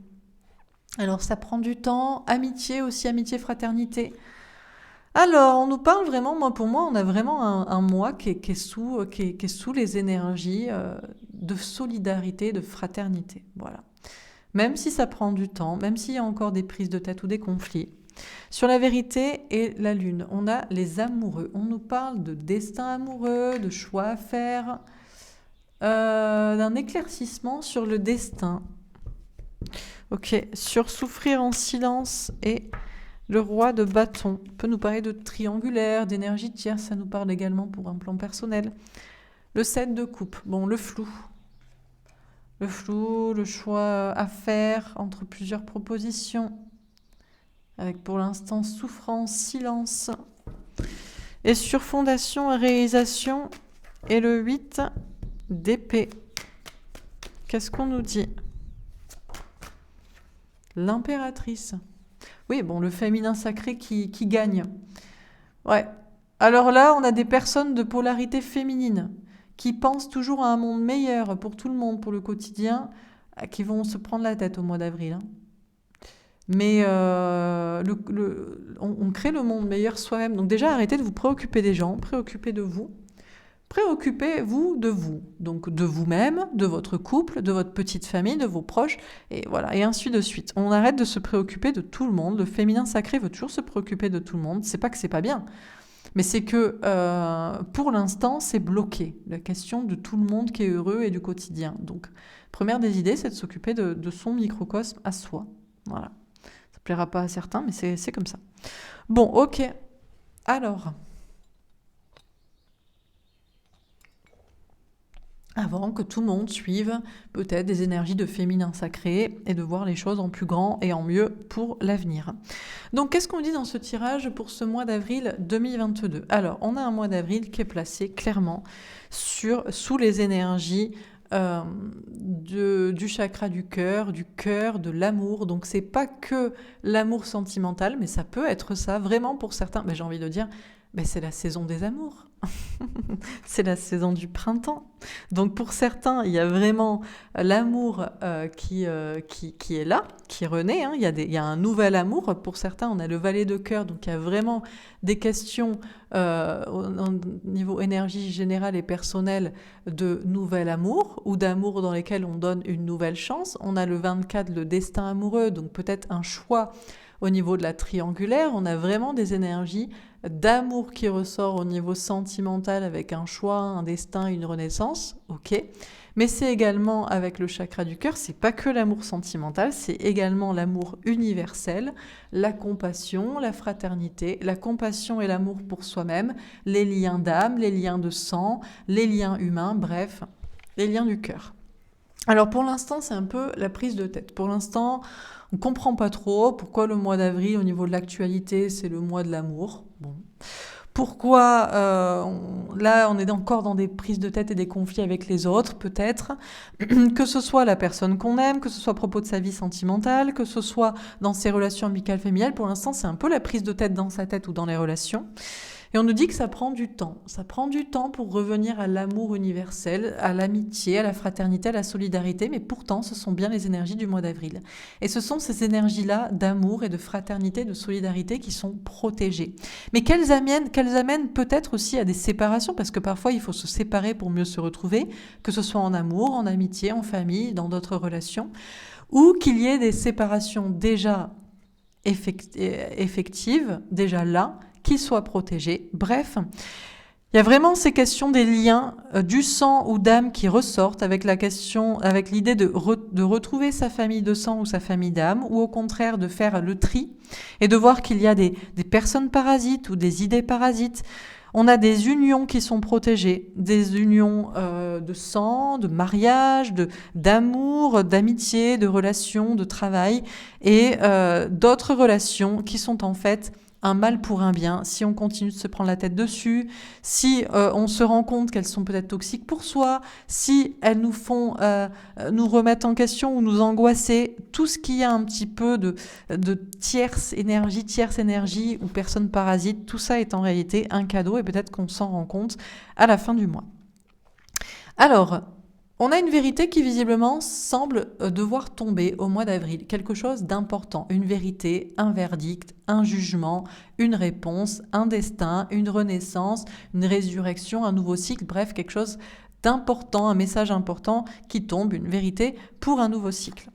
Speaker 1: Alors, ça prend du temps. Amitié aussi, amitié, fraternité. Alors, on nous parle vraiment, pour moi, on a vraiment un moi qui est sous les énergies de solidarité, de fraternité. Voilà. Même si ça prend du temps, même s'il y a encore des prises de tête ou des conflits, Sur la vérité et la lune, on a les amoureux. On nous parle de destin amoureux, de choix à faire, d'un éclaircissement sur le destin. Ok, sur souffrir en silence et le roi de bâton. On peut nous parler de triangulaire, d'énergie tierce, ça nous parle également pour un plan personnel. Le 7 de coupe, bon, le flou. Le flou, le choix à faire entre plusieurs propositions. Avec pour l'instant souffrance, silence. Et sur fondation et réalisation, et le 8 d'épée. Qu'est-ce qu'on nous dit? L'impératrice. Oui, bon, le féminin sacré qui gagne. Ouais. Alors là, on a des personnes de polarité féminine qui pensent toujours à un monde meilleur pour tout le monde, pour le quotidien, qui vont se prendre la tête au mois d'avril. Mais on crée le monde meilleur soi-même. Donc déjà, arrêtez de vous préoccuper des gens, préoccupez de vous. Préoccupez-vous de vous, donc de vous-même, de votre couple, de votre petite famille, de vos proches, et voilà, et ainsi de suite. On arrête de se préoccuper de tout le monde. Le féminin sacré veut toujours se préoccuper de tout le monde. C'est pas que c'est pas bien, mais c'est que pour l'instant, c'est bloqué. La question de tout le monde qui est heureux et du quotidien. Donc, première des idées, c'est de s'occuper de son microcosme à soi. Voilà. Ça plaira pas à certains, mais c'est comme ça. Bon, ok. Alors... avant que tout le monde suive peut-être des énergies de féminin sacré et de voir les choses en plus grand et en mieux pour l'avenir. Donc, qu'est-ce qu'on dit dans ce tirage pour ce mois d'avril 2022 ? Alors, on a un mois d'avril qui est placé clairement sous les énergies du chakra du cœur, de l'amour. Donc, c'est pas que l'amour sentimental, mais ça peut être ça vraiment pour certains. Mais j'ai envie de dire, c'est la saison des amours. C'est la saison du printemps. Donc pour certains, il y a vraiment l'amour qui est là, qui renaît. Hein. Il y a un nouvel amour. Pour certains, on a le valet de cœur. Donc il y a vraiment des questions au niveau énergie générale et personnelle de nouvel amour ou d'amour dans lesquels on donne une nouvelle chance. On a le 24, le destin amoureux. Donc peut-être un choix au niveau de la triangulaire. On a vraiment des énergies d'amour qui ressort au niveau sentimental avec un choix, un destin, une renaissance, ok. Mais c'est également avec le chakra du cœur, c'est pas que l'amour sentimental, c'est également l'amour universel, la compassion, la fraternité, la compassion et l'amour pour soi-même, les liens d'âme, les liens de sang, les liens humains, bref, les liens du cœur. Alors pour l'instant, c'est un peu la prise de tête. Pour l'instant, on ne comprend pas trop pourquoi le mois d'avril, au niveau de l'actualité, c'est le mois de l'amour. Bon. Pourquoi là, on est encore dans des prises de tête et des conflits avec les autres, peut-être, que ce soit la personne qu'on aime, que ce soit à propos de sa vie sentimentale, que ce soit dans ses relations amicales familiales. Pour l'instant, c'est un peu la prise de tête dans sa tête ou dans les relations. Et on nous dit que ça prend du temps. Ça prend du temps pour revenir à l'amour universel, à l'amitié, à la fraternité, à la solidarité. Mais pourtant, ce sont bien les énergies du mois d'avril. Et ce sont ces énergies-là d'amour et de fraternité, de solidarité qui sont protégées. Mais qu'elles amènent peut-être aussi à des séparations, parce que parfois, il faut se séparer pour mieux se retrouver, que ce soit en amour, en amitié, en famille, dans d'autres relations, ou qu'il y ait des séparations déjà effectives, déjà là, qu'ils soient protégés. Bref, il y a vraiment ces questions des liens du sang ou d'âme qui ressortent avec l'idée de retrouver sa famille de sang ou sa famille d'âme, ou au contraire de faire le tri et de voir qu'il y a des personnes parasites ou des idées parasites. On a des unions qui sont protégées, des unions de sang, de mariage, d'amour, d'amitié, de relations, de travail, et d'autres relations qui sont en fait un mal pour un bien, si on continue de se prendre la tête dessus, si on se rend compte qu'elles sont peut-être toxiques pour soi, si elles nous font nous remettre en question ou nous angoisser, tout ce qui a un petit peu de tierce énergie ou personne parasite, tout ça est en réalité un cadeau et peut-être qu'on s'en rend compte à la fin du mois. Alors, on a une vérité qui visiblement semble devoir tomber au mois d'avril, quelque chose d'important, une vérité, un verdict, un jugement, une réponse, un destin, une renaissance, une résurrection, un nouveau cycle, bref, quelque chose d'important, un message important qui tombe, une vérité pour un nouveau cycle.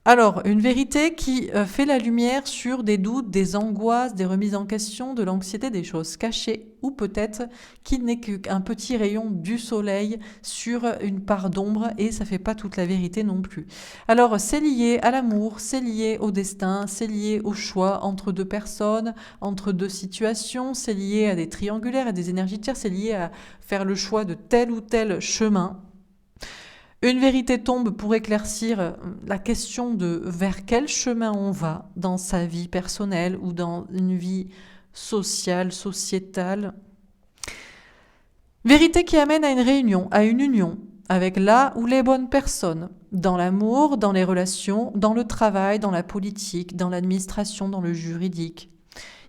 Speaker 1: Alors, une vérité qui fait la lumière sur des doutes, des angoisses, des remises en question, de l'anxiété, des choses cachées, ou peut-être qui n'est qu'un petit rayon du soleil sur une part d'ombre, et ça fait pas toute la vérité non plus. Alors, c'est lié à l'amour, c'est lié au destin, c'est lié au choix entre deux personnes, entre deux situations, c'est lié à des triangulaires, à des énergies tierces, c'est lié à faire le choix de tel ou tel chemin. Une vérité tombe pour éclaircir la question de vers quel chemin on va dans sa vie personnelle ou dans une vie sociale, sociétale. Vérité qui amène à une réunion, à une union avec la ou les bonnes personnes, dans l'amour, dans les relations, dans le travail, dans la politique, dans l'administration, dans le juridique.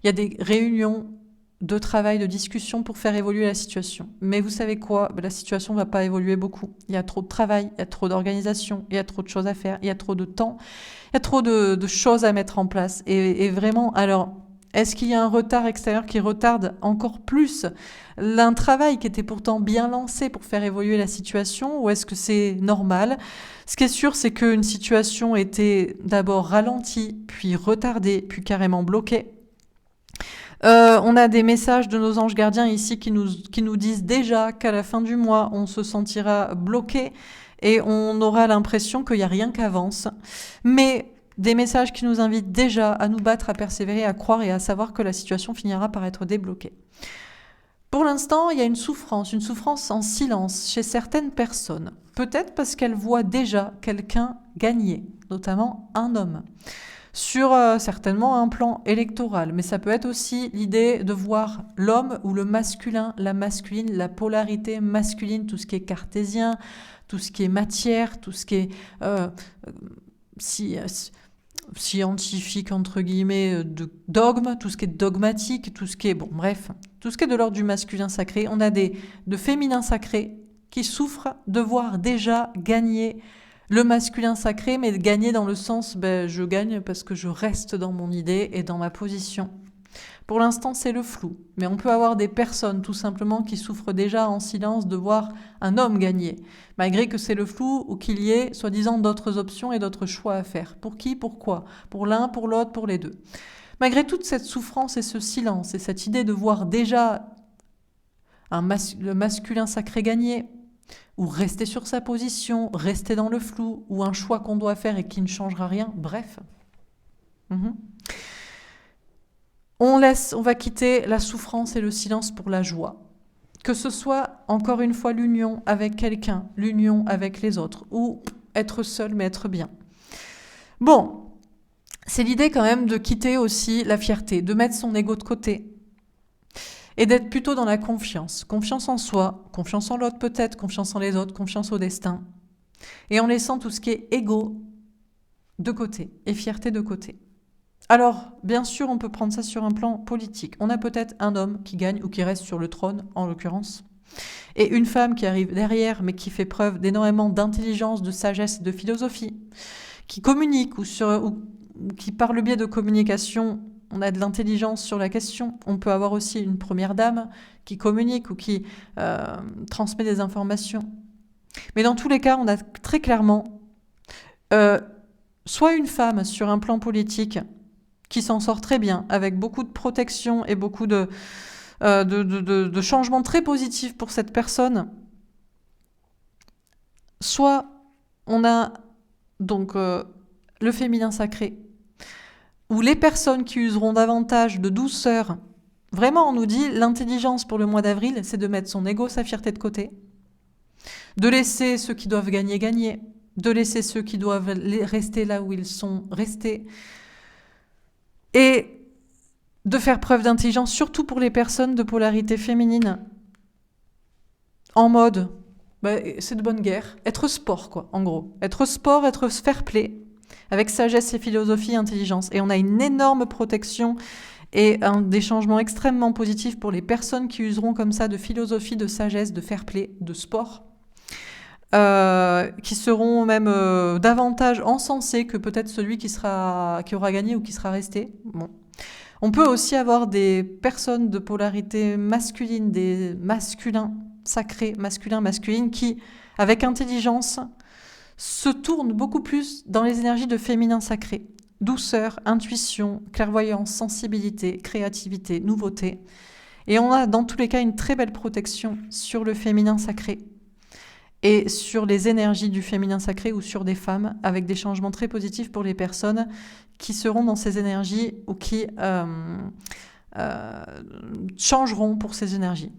Speaker 1: Il y a des réunions de travail, de discussion pour faire évoluer la situation. Mais vous savez quoi? La situation ne va pas évoluer beaucoup. Il y a trop de travail, il y a trop d'organisation, il y a trop de choses à faire, il y a trop de temps, il y a trop de choses à mettre en place. Et vraiment, alors, est-ce qu'il y a un retard extérieur qui retarde encore plus un travail qui était pourtant bien lancé pour faire évoluer la situation, ou est-ce que c'est normal? Ce qui est sûr, c'est qu'une situation était d'abord ralentie, puis retardée, puis carrément bloquée. On a des messages de nos anges gardiens ici qui nous disent déjà qu'à la fin du mois, on se sentira bloqué et on aura l'impression qu'il n'y a rien qui avance. Mais des messages qui nous invitent déjà à nous battre, à persévérer, à croire et à savoir que la situation finira par être débloquée. Pour l'instant, il y a une souffrance en silence chez certaines personnes. Peut-être parce qu'elles voient déjà quelqu'un gagner, notamment un homme. Sur certainement un plan électoral, mais ça peut être aussi l'idée de voir l'homme ou le masculin, la masculine, la polarité masculine, tout ce qui est cartésien, tout ce qui est matière, tout ce qui est scientifique, entre guillemets, de dogme, tout ce qui est dogmatique, tout ce qui est, bon bref, tout ce qui est de l'ordre du masculin sacré. On a de féminins sacrés qui souffrent de voir déjà gagner le masculin sacré, mais gagner dans le sens, je gagne parce que je reste dans mon idée et dans ma position. Pour l'instant, c'est le flou. Mais on peut avoir des personnes, tout simplement, qui souffrent déjà en silence de voir un homme gagner, malgré que c'est le flou ou qu'il y ait, soi-disant, d'autres options et d'autres choix à faire. Pour qui, pourquoi? Pour l'un, pour l'autre, pour les deux. Malgré toute cette souffrance et ce silence et cette idée de voir déjà le masculin sacré gagner, ou rester sur sa position, rester dans le flou, ou un choix qu'on doit faire et qui ne changera rien, bref. On va quitter la souffrance et le silence pour la joie. Que ce soit, encore une fois, l'union avec quelqu'un, l'union avec les autres, ou être seul mais être bien. Bon, c'est l'idée quand même de quitter aussi la fierté, de mettre son ego de côté, et d'être plutôt dans la confiance. Confiance en soi, confiance en l'autre peut-être, confiance en les autres, confiance au destin. Et en laissant tout ce qui est ego de côté et fierté de côté. Alors, bien sûr, on peut prendre ça sur un plan politique. On a peut-être un homme qui gagne ou qui reste sur le trône, en l'occurrence, et une femme qui arrive derrière, mais qui fait preuve d'énormément d'intelligence, de sagesse et de philosophie, qui communique ou qui, par le biais de communication, on a de l'intelligence sur la question. On peut avoir aussi une première dame qui communique ou qui transmet des informations. Mais dans tous les cas, on a très clairement soit une femme sur un plan politique qui s'en sort très bien, avec beaucoup de protection et beaucoup de changements très positifs pour cette personne. Soit on a donc le féminin sacré, où les personnes qui useront davantage de douceur, vraiment on nous dit l'intelligence pour le mois d'avril, c'est de mettre son ego, sa fierté de côté, de laisser ceux qui doivent gagner, de laisser ceux qui doivent rester là où ils sont restés, et de faire preuve d'intelligence, surtout pour les personnes de polarité féminine, en mode, c'est de bonne guerre, être sport quoi, en gros, être sport, être fair play, avec sagesse et philosophie et intelligence. Et on a une énorme protection et des changements extrêmement positifs pour les personnes qui useront comme ça de philosophie, de sagesse, de fair play, de sport, qui seront même davantage encensés que peut-être celui qui aura gagné ou qui sera resté. Bon. On peut aussi avoir des personnes de polarité masculine, des masculins sacrés, masculins, masculines, qui, avec intelligence, se tourne beaucoup plus dans les énergies de féminin sacré. Douceur, intuition, clairvoyance, sensibilité, créativité, nouveauté. Et on a dans tous les cas une très belle protection sur le féminin sacré et sur les énergies du féminin sacré ou sur des femmes, avec des changements très positifs pour les personnes qui seront dans ces énergies ou qui changeront pour ces énergies.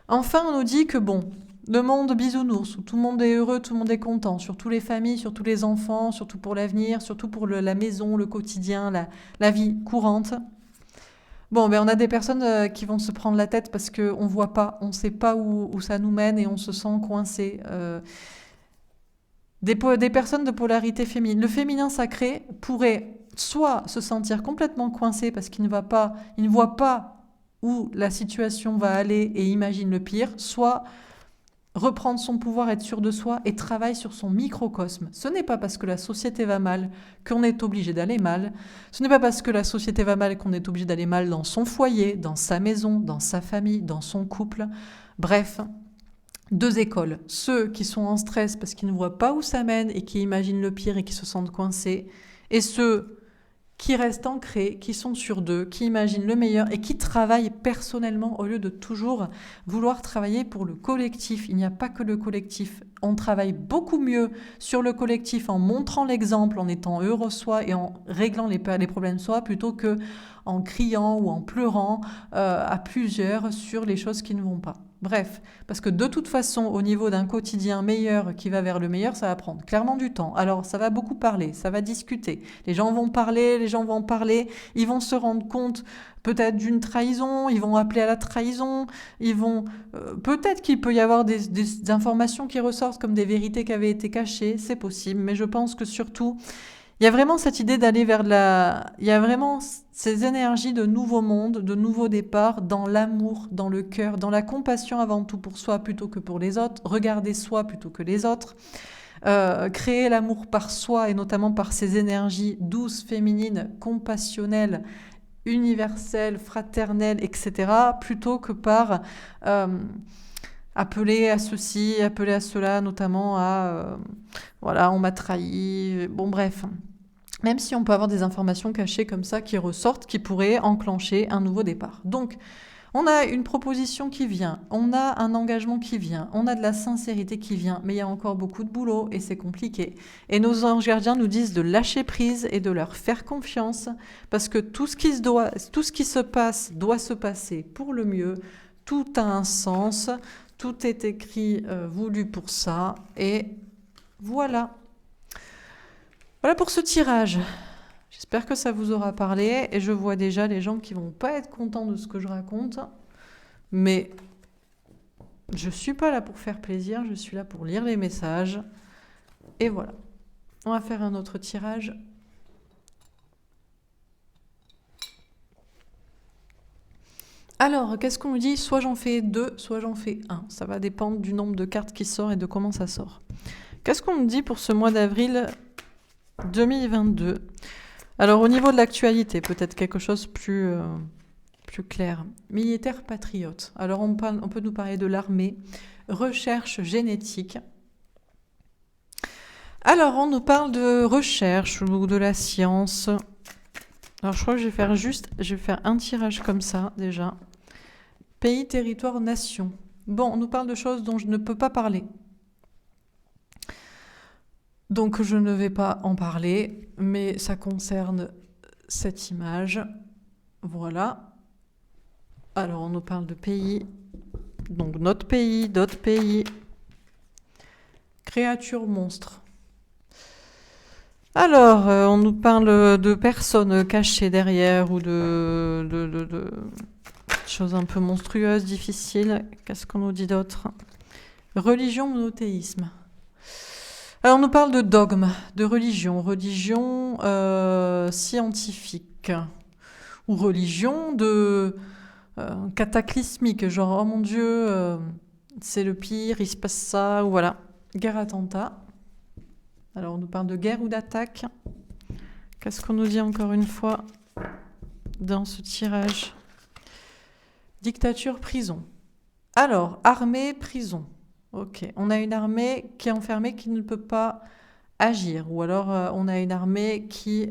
Speaker 1: Enfin, on nous dit que bon, le monde bisounours, où tout le monde est heureux, tout le monde est content, surtout les familles, surtout les enfants, surtout pour l'avenir, surtout pour la maison, le quotidien, la vie courante. Bon, ben on a des personnes qui vont se prendre la tête parce qu'on ne voit pas, on ne sait pas où ça nous mène et on se sent coincé. Des personnes de polarité féminine. Le féminin sacré pourrait soit se sentir complètement coincé parce qu'il ne voit pas où la situation va aller et imagine le pire, soit reprendre son pouvoir, être sûr de soi et travailler sur son microcosme. Ce n'est pas parce que la société va mal qu'on est obligé d'aller mal. Ce n'est pas parce que la société va mal qu'on est obligé d'aller mal dans son foyer, dans sa maison, dans sa famille, dans son couple. Bref, deux écoles. Ceux qui sont en stress parce qu'ils ne voient pas où ça mène et qui imaginent le pire et qui se sentent coincés. Et ceux qui restent ancrés, qui sont sûrs d'eux, qui imaginent le meilleur et qui travaillent personnellement au lieu de toujours vouloir travailler pour le collectif. Il n'y a pas que le collectif. On travaille beaucoup mieux sur le collectif en montrant l'exemple, en étant heureux soi et en réglant les problèmes soi plutôt que en criant ou en pleurant à plusieurs sur les choses qui ne vont pas. Bref, parce que de toute façon, au niveau d'un quotidien meilleur qui va vers le meilleur, ça va prendre clairement du temps. Alors, ça va beaucoup parler, ça va discuter. Les gens vont parler, ils vont se rendre compte peut-être d'une trahison, ils vont appeler à la trahison, peut-être qu'il peut y avoir des informations qui ressortent comme des vérités qui avaient été cachées, c'est possible, mais je pense que surtout, il y a vraiment cette idée d'aller vers il y a vraiment ces énergies de nouveau monde, de nouveau départ, dans l'amour, dans le cœur, dans la compassion avant tout pour soi plutôt que pour les autres, regarder soi plutôt que les autres, créer l'amour par soi et notamment par ces énergies douces, féminines, compassionnelles, universelles, fraternelles, etc., plutôt que par appeler à ceci, appeler à cela, notamment à voilà, on m'a trahi, bon bref. Même si on peut avoir des informations cachées comme ça qui ressortent, qui pourraient enclencher un nouveau départ. Donc, on a une proposition qui vient, on a un engagement qui vient, on a de la sincérité qui vient, mais il y a encore beaucoup de boulot et c'est compliqué. Et nos anges gardiens nous disent de lâcher prise et de leur faire confiance, parce que tout ce qui se passe doit se passer pour le mieux, tout a un sens, tout est écrit, voulu pour ça, et voilà. Voilà pour ce tirage. J'espère que ça vous aura parlé et je vois déjà les gens qui vont pas être contents de ce que je raconte. Mais je suis pas là pour faire plaisir, je suis là pour lire les messages. Et voilà. On va faire un autre tirage. Alors, qu'est-ce qu'on nous dit ? Soit j'en fais 2, soit j'en fais 1. Ça va dépendre du nombre de cartes qui sort et de comment ça sort. Qu'est-ce qu'on nous dit pour ce mois d'avril 2022 ? Alors au niveau de l'actualité, peut-être quelque chose plus clair. Militaire patriote. Alors on peut nous parler de l'armée, recherche génétique. Alors on nous parle de recherche ou de la science. Alors je crois que je vais faire un tirage comme ça déjà. Pays, territoire, nation. Bon, on nous parle de choses dont je ne peux pas parler. Donc je ne vais pas en parler, mais ça concerne cette image. Voilà. Alors on nous parle de pays, donc notre pays, d'autres pays. Créatures monstres. Alors, on nous parle de personnes cachées derrière ou de choses un peu monstrueuses, difficiles. Qu'est-ce qu'on nous dit d'autre ? Religion, monothéisme. Alors, on nous parle de dogme, de religion scientifique, ou religion de cataclysmique, genre, oh mon Dieu, c'est le pire, il se passe ça, ou voilà. Guerre, attentat. Alors, on nous parle de guerre ou d'attaque. Qu'est-ce qu'on nous dit encore une fois dans ce tirage ? Dictature, prison. Alors, armée, prison. Ok. On a une armée qui est enfermée, qui ne peut pas agir. Ou alors on a une armée qui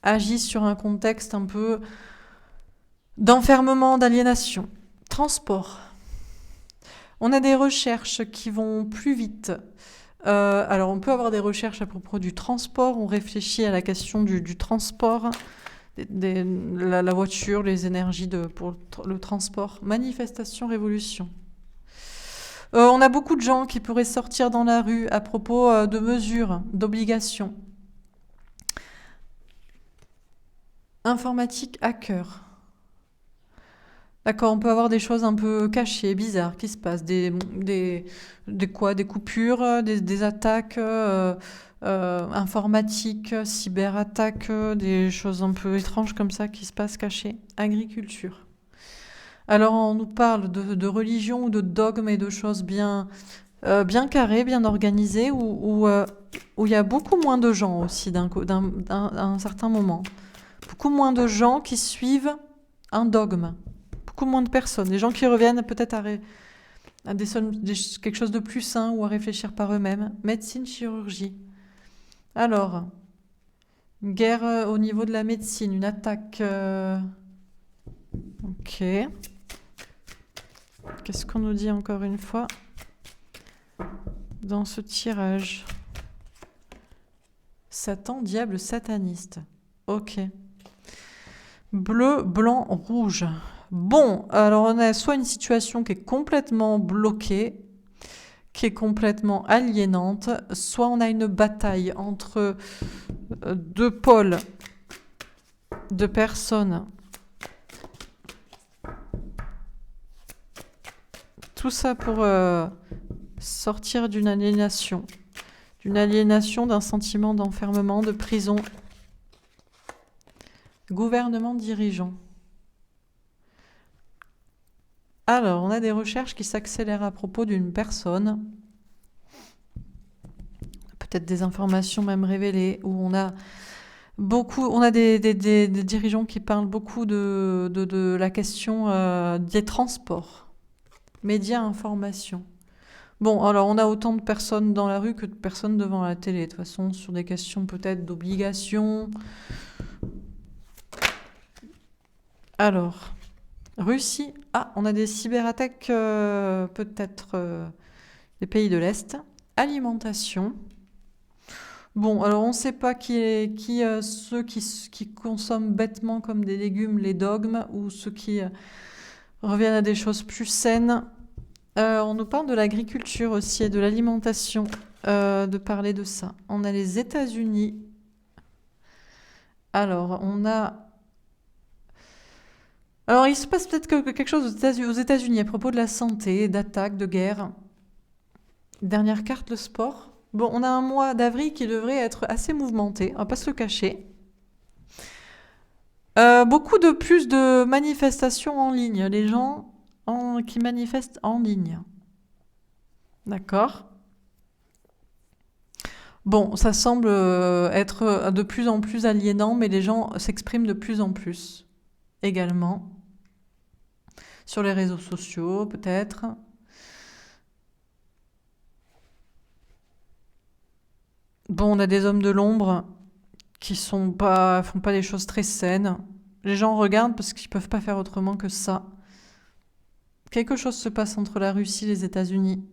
Speaker 1: agit sur un contexte un peu d'enfermement, d'aliénation. Transport. On a des recherches qui vont plus vite. Alors on peut avoir des recherches à propos du transport. On réfléchit à la question du transport, la voiture, les énergies pour le transport. Manifestation, révolution. On a beaucoup de gens qui pourraient sortir dans la rue à propos de mesures, d'obligations. Informatique, hacker. D'accord, on peut avoir des choses un peu cachées, bizarres qui se passent, des coupures, des attaques informatiques, cyberattaques, des choses un peu étranges comme ça qui se passent cachées. Agriculture. Alors on nous parle de religion ou de dogmes et de choses bien carrées, bien organisées, où il y a beaucoup moins de gens aussi à un certain moment. Beaucoup moins de gens qui suivent un dogme. Beaucoup moins de personnes. Des gens qui reviennent peut-être à quelque chose de plus sain ou à réfléchir par eux-mêmes. Médecine, chirurgie. Alors, une guerre au niveau de la médecine, une attaque. Ok. Qu'est-ce qu'on nous dit encore une fois dans ce tirage? Satan, diable, sataniste. Ok. Bleu, blanc, rouge. Bon, alors on a soit une situation qui est complètement bloquée, qui est complètement aliénante, soit on a une bataille entre deux pôles de personnes. Tout ça pour sortir d'une aliénation, d'un sentiment d'enfermement, de prison. Gouvernement dirigeant. Alors, on a des recherches qui s'accélèrent à propos d'une personne, peut-être des informations même révélées, où on a des dirigeants qui parlent beaucoup de la question des transports, médias, information. Bon, alors on a autant de personnes dans la rue que de personnes devant la télé, de toute façon, sur des questions peut-être d'obligation. Alors, Russie. Ah, on a des cyberattaques peut-être des pays de l'Est. Alimentation. Bon, alors on ne sait pas ceux qui consomment bêtement comme des légumes les dogmes ou ceux qui reviennent à des choses plus saines. On nous parle de l'agriculture aussi et de l'alimentation, de parler de ça. On a les États-Unis. Alors, il se passe peut-être quelque chose aux États-Unis à propos de la santé, d'attaques, de guerre. Dernière carte, le sport. Bon, on a un mois d'avril qui devrait être assez mouvementé, on va pas se le cacher. Beaucoup de plus de manifestations en ligne, les gens qui manifestent en ligne. D'accord. Bon, ça semble être de plus en plus aliénant, mais les gens s'expriment de plus en plus également. Sur les réseaux sociaux, peut-être. Bon, on a des hommes de l'ombre qui font pas des choses très saines. Les gens regardent parce qu'ils peuvent pas faire autrement que ça. Quelque chose se passe entre la Russie et les États-Unis.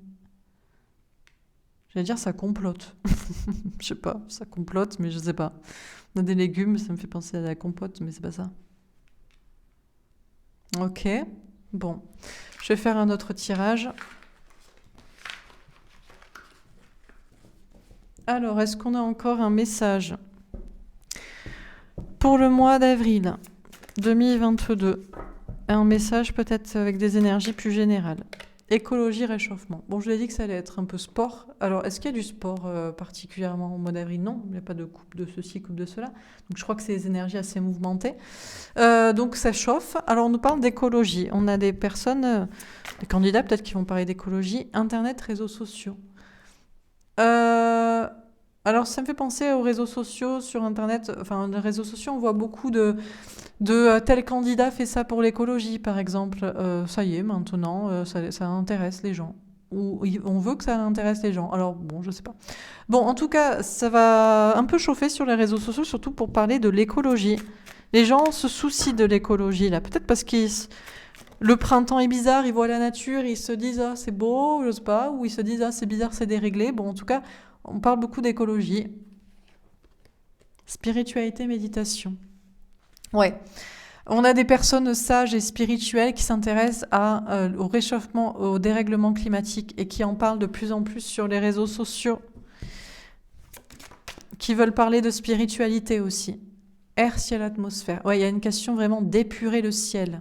Speaker 1: J'allais dire ça complote. Je sais pas, ça complote, mais je sais pas. On a des légumes, ça me fait penser à la compote, mais c'est pas ça. Ok, bon. Je vais faire un autre tirage. Alors, est-ce qu'on a encore un message pour le mois d'avril 2022? Un message peut-être avec des énergies plus générales. Écologie, réchauffement. Bon, je l'ai dit que ça allait être un peu sport. Alors, est-ce qu'il y a du sport particulièrement au mois d'avril? Non, il n'y a pas de coupe de ceci, coupe de cela. Donc, je crois que c'est des énergies assez mouvementées. Donc, ça chauffe. Alors, on nous parle d'écologie. On a des personnes, des candidats peut-être qui vont parler d'écologie. Internet, réseaux sociaux. Alors, ça me fait penser aux réseaux sociaux sur Internet. Enfin, les réseaux sociaux, on voit beaucoup de tel candidat fait ça pour l'écologie, par exemple. Ça y est, maintenant, ça intéresse les gens. ou on veut que ça intéresse les gens. Alors bon, je sais pas. Bon, en tout cas, ça va un peu chauffer sur les réseaux sociaux, surtout pour parler de l'écologie. Les gens se soucient de l'écologie, là. Peut-être parce que le printemps est bizarre, ils voient la nature, ils se disent « Ah, c'est beau, je sais pas », ou ils se disent « Ah, c'est bizarre, c'est déréglé ». Bon, en tout cas, on parle beaucoup d'écologie. Spiritualité, méditation. Ouais. On a des personnes sages et spirituelles qui s'intéressent au réchauffement, au dérèglement climatique et qui en parlent de plus en plus sur les réseaux sociaux, qui veulent parler de spiritualité aussi. Air, ciel, atmosphère. Ouais, il y a une question vraiment d'épurer le ciel.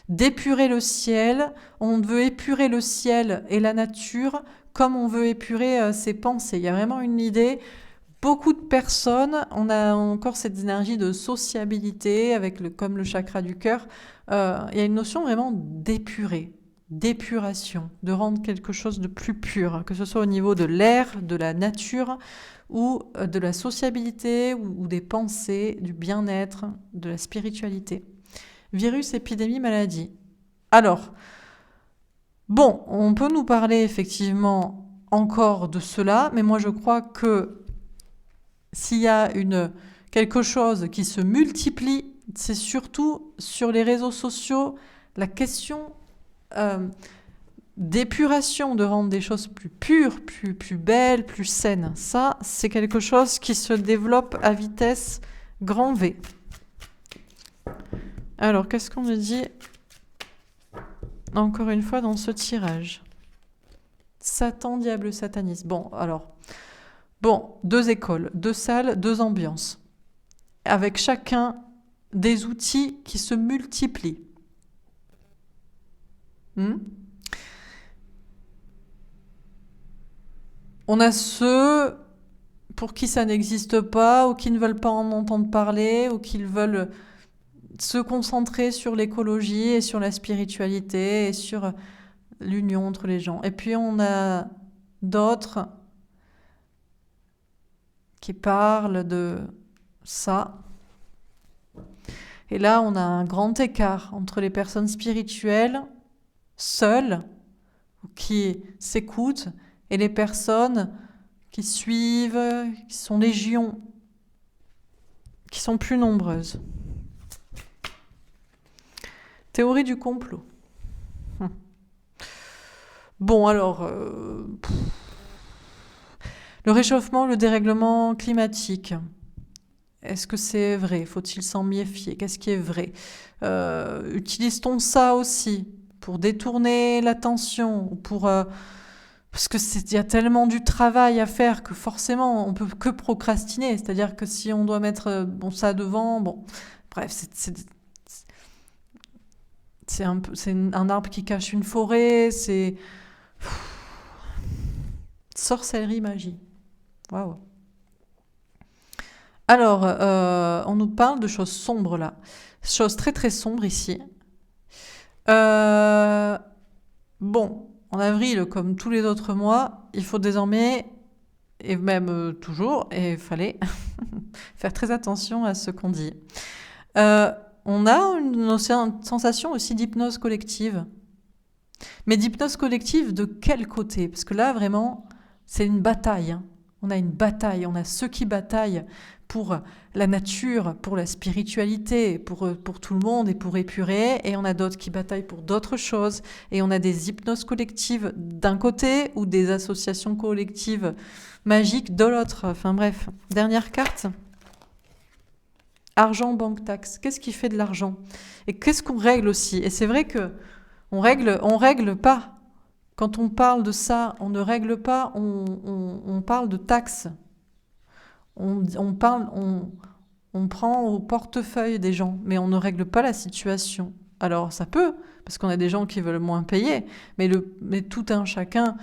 Speaker 1: D'épurer le ciel, on veut épurer le ciel et la nature comme on veut épurer ses pensées. Il y a vraiment une idée. Beaucoup de personnes, on a encore cette énergie de sociabilité comme le chakra du cœur. Il y a une notion vraiment d'épurer, d'épuration, de rendre quelque chose de plus pur, que ce soit au niveau de l'air, de la nature ou de la sociabilité ou des pensées, du bien-être, de la spiritualité. Virus, épidémie, maladie. Alors, bon, on peut nous parler effectivement encore de cela, mais moi je crois que s'il y a quelque chose qui se multiplie, c'est surtout sur les réseaux sociaux la question d'épuration, de rendre des choses plus pures, plus belles, plus saines. Ça, c'est quelque chose qui se développe à vitesse grand V. Alors, qu'est-ce qu'on me dit encore une fois dans ce tirage? Satan, diable, satanisme. Bon, alors... Bon, 2 écoles, 2 salles, 2 ambiances, avec chacun des outils qui se multiplient. On a ceux pour qui ça n'existe pas, ou qui ne veulent pas en entendre parler, ou qui veulent se concentrer sur l'écologie et sur la spiritualité et sur l'union entre les gens. Et puis on a d'autres qui parle de ça. Et là, on a un grand écart entre les personnes spirituelles, seules, qui s'écoutent, et les personnes qui suivent, qui sont légion, qui sont plus nombreuses. Théorie du complot. Bon, alors... Le réchauffement, le dérèglement climatique, est-ce que c'est vrai? Faut-il s'en méfier? Qu'est-ce qui est vrai? Utilise-t-on ça aussi pour détourner l'attention, parce que y a tellement du travail à faire que forcément on peut que procrastiner. C'est-à-dire que si on doit mettre ça devant, bref, c'est un arbre qui cache une forêt, c'est sorcellerie, magie. Waouh. Alors, on nous parle de choses sombres là. Choses très très sombres ici. Bon, en avril, comme tous les autres mois, il faut désormais, et même toujours, et il fallait faire très attention à ce qu'on dit. On a une sensation aussi d'hypnose collective. Mais d'hypnose collective de quel côté? Parce que là, vraiment, c'est une bataille. On a une bataille, on a ceux qui bataillent pour la nature, pour la spiritualité, pour tout le monde et pour épurer, et on a d'autres qui bataillent pour d'autres choses, et on a des hypnoses collectives d'un côté ou des associations collectives magiques de l'autre. Enfin bref, dernière carte. Argent, banque, taxe. Qu'est-ce qui fait de l'argent? Et qu'est-ce qu'on règle aussi? Et c'est vrai que on règle pas. Quand on parle de ça, on ne règle pas, on parle de taxes. On prend au portefeuille des gens, mais on ne règle pas la situation. Alors ça peut, parce qu'on a des gens qui veulent moins payer, mais tout un chacun,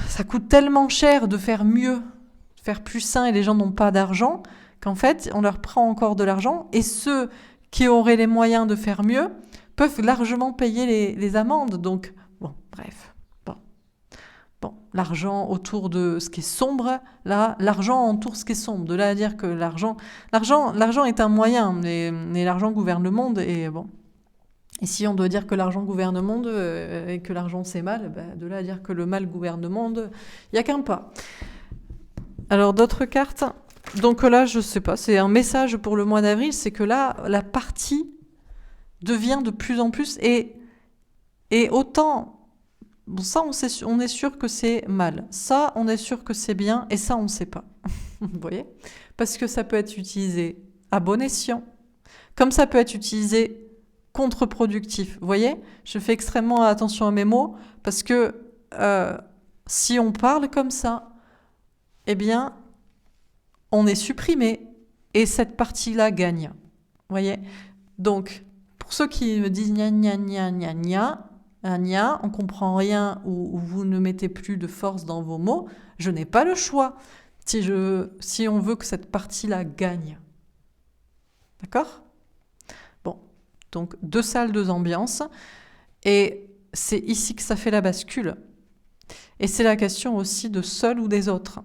Speaker 1: ça coûte tellement cher de faire mieux, de faire plus sain, et les gens n'ont pas d'argent, qu'en fait, on leur prend encore de l'argent, et ceux qui auraient les moyens de faire mieux peuvent largement payer les amendes. Donc, bon, bref. Bon, l'argent autour de ce qui est sombre, là, l'argent entoure ce qui est sombre. De là à dire que l'argent est un moyen, mais l'argent gouverne le monde, et bon. Et si on doit dire que l'argent gouverne le monde et que l'argent c'est mal, de là à dire que le mal gouverne le monde, il n'y a qu'un pas. Alors d'autres cartes. Donc là, je sais pas, c'est un message pour le mois d'avril, c'est que là, la partie devient de plus en plus et autant, bon, ça on est sûr que c'est mal, ça on est sûr que c'est bien et ça on ne sait pas. Vous voyez? Parce que ça peut être utilisé à bon escient, comme ça peut être utilisé contre-productif. Vous voyez? Je fais extrêmement attention à mes mots parce que si on parle comme ça, eh bien, on est supprimé et cette partie-là gagne. Vous voyez? Donc, pour ceux qui me disent gna gna gna gna gna, gna, on comprend rien ou vous ne mettez plus de force dans vos mots, je n'ai pas le choix si on veut que cette partie-là gagne. D'accord? Bon, donc 2 salles, 2 ambiances et c'est ici que ça fait la bascule. Et c'est la question aussi de seul ou des autres.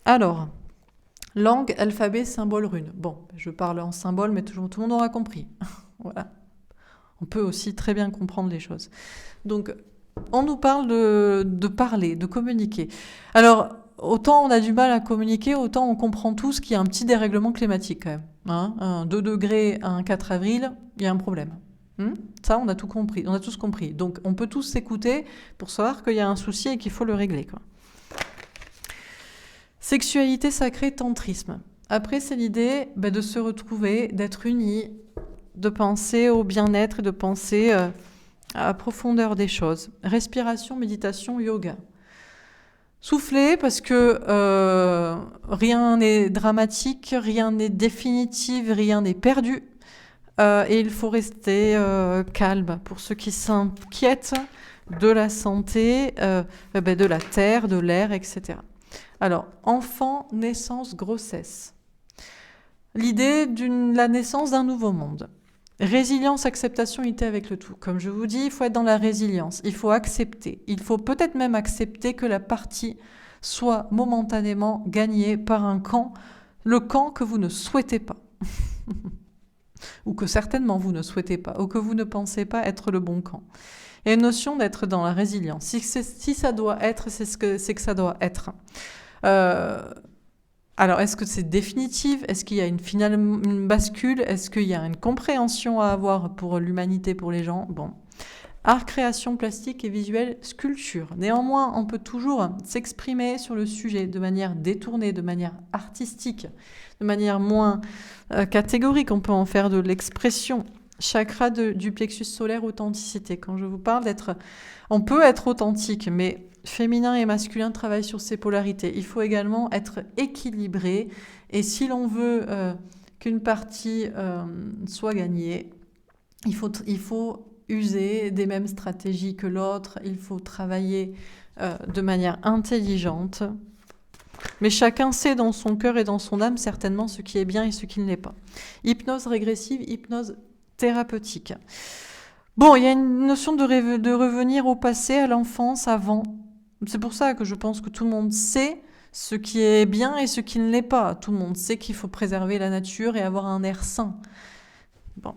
Speaker 1: Alors, langue, alphabet, symbole, rune. Bon, je parle en symbole, mais tout le monde aura compris. Voilà. On peut aussi très bien comprendre les choses. Donc, on nous parle de parler, de communiquer. Alors, autant on a du mal à communiquer, autant on comprend tous qu'il y a un petit dérèglement climatique quand même. Hein, un 2 degrés à un 4 avril, il y a un problème. Ça, on a tout compris, on a tous compris. Donc, on peut tous s'écouter pour savoir qu'il y a un souci et qu'il faut le régler, quoi. Sexualité sacrée, tantrisme. Après, c'est l'idée de se retrouver, d'être unis, de penser au bien-être et de penser à la profondeur des choses. Respiration, méditation, yoga. Souffler parce que rien n'est dramatique, rien n'est définitif, rien n'est perdu. Et il faut rester calme pour ceux qui s'inquiètent de la santé, de la terre, de l'air, etc. Alors, enfant, naissance, grossesse. L'idée de la naissance d'un nouveau monde. Résilience, acceptation, unité avec le tout. Comme je vous dis, il faut être dans la résilience. Il faut accepter. Il faut peut-être même accepter que la partie soit momentanément gagnée par un camp, le camp que vous ne souhaitez pas. Ou que certainement vous ne souhaitez pas, ou que vous ne pensez pas être le bon camp. Il y a une notion d'être dans la résilience. Si ça doit être, c'est que ça doit être. Alors, est-ce que c'est définitif? Est-ce qu'il y a une bascule? Est-ce qu'il y a une compréhension à avoir pour l'humanité, pour les gens? Bon. Art, création, plastique et visuel, sculpture. Néanmoins, on peut toujours s'exprimer sur le sujet de manière détournée, de manière artistique, de manière moins catégorique. On peut en faire de l'expression. Chakra du plexus solaire, authenticité. Quand je vous parle on peut être authentique, mais féminin et masculin travaillent sur ces polarités. Il faut également être équilibré. Et si l'on veut qu'une partie soit gagnée, il faut user des mêmes stratégies que l'autre. Il faut travailler de manière intelligente. Mais chacun sait dans son cœur et dans son âme certainement ce qui est bien et ce qui ne l'est pas. Hypnose régressive, hypnose thérapeutique. Bon, il y a une notion de revenir au passé, à l'enfance, avant. C'est pour ça que je pense que tout le monde sait ce qui est bien et ce qui ne l'est pas. Tout le monde sait qu'il faut préserver la nature et avoir un air sain. Bon.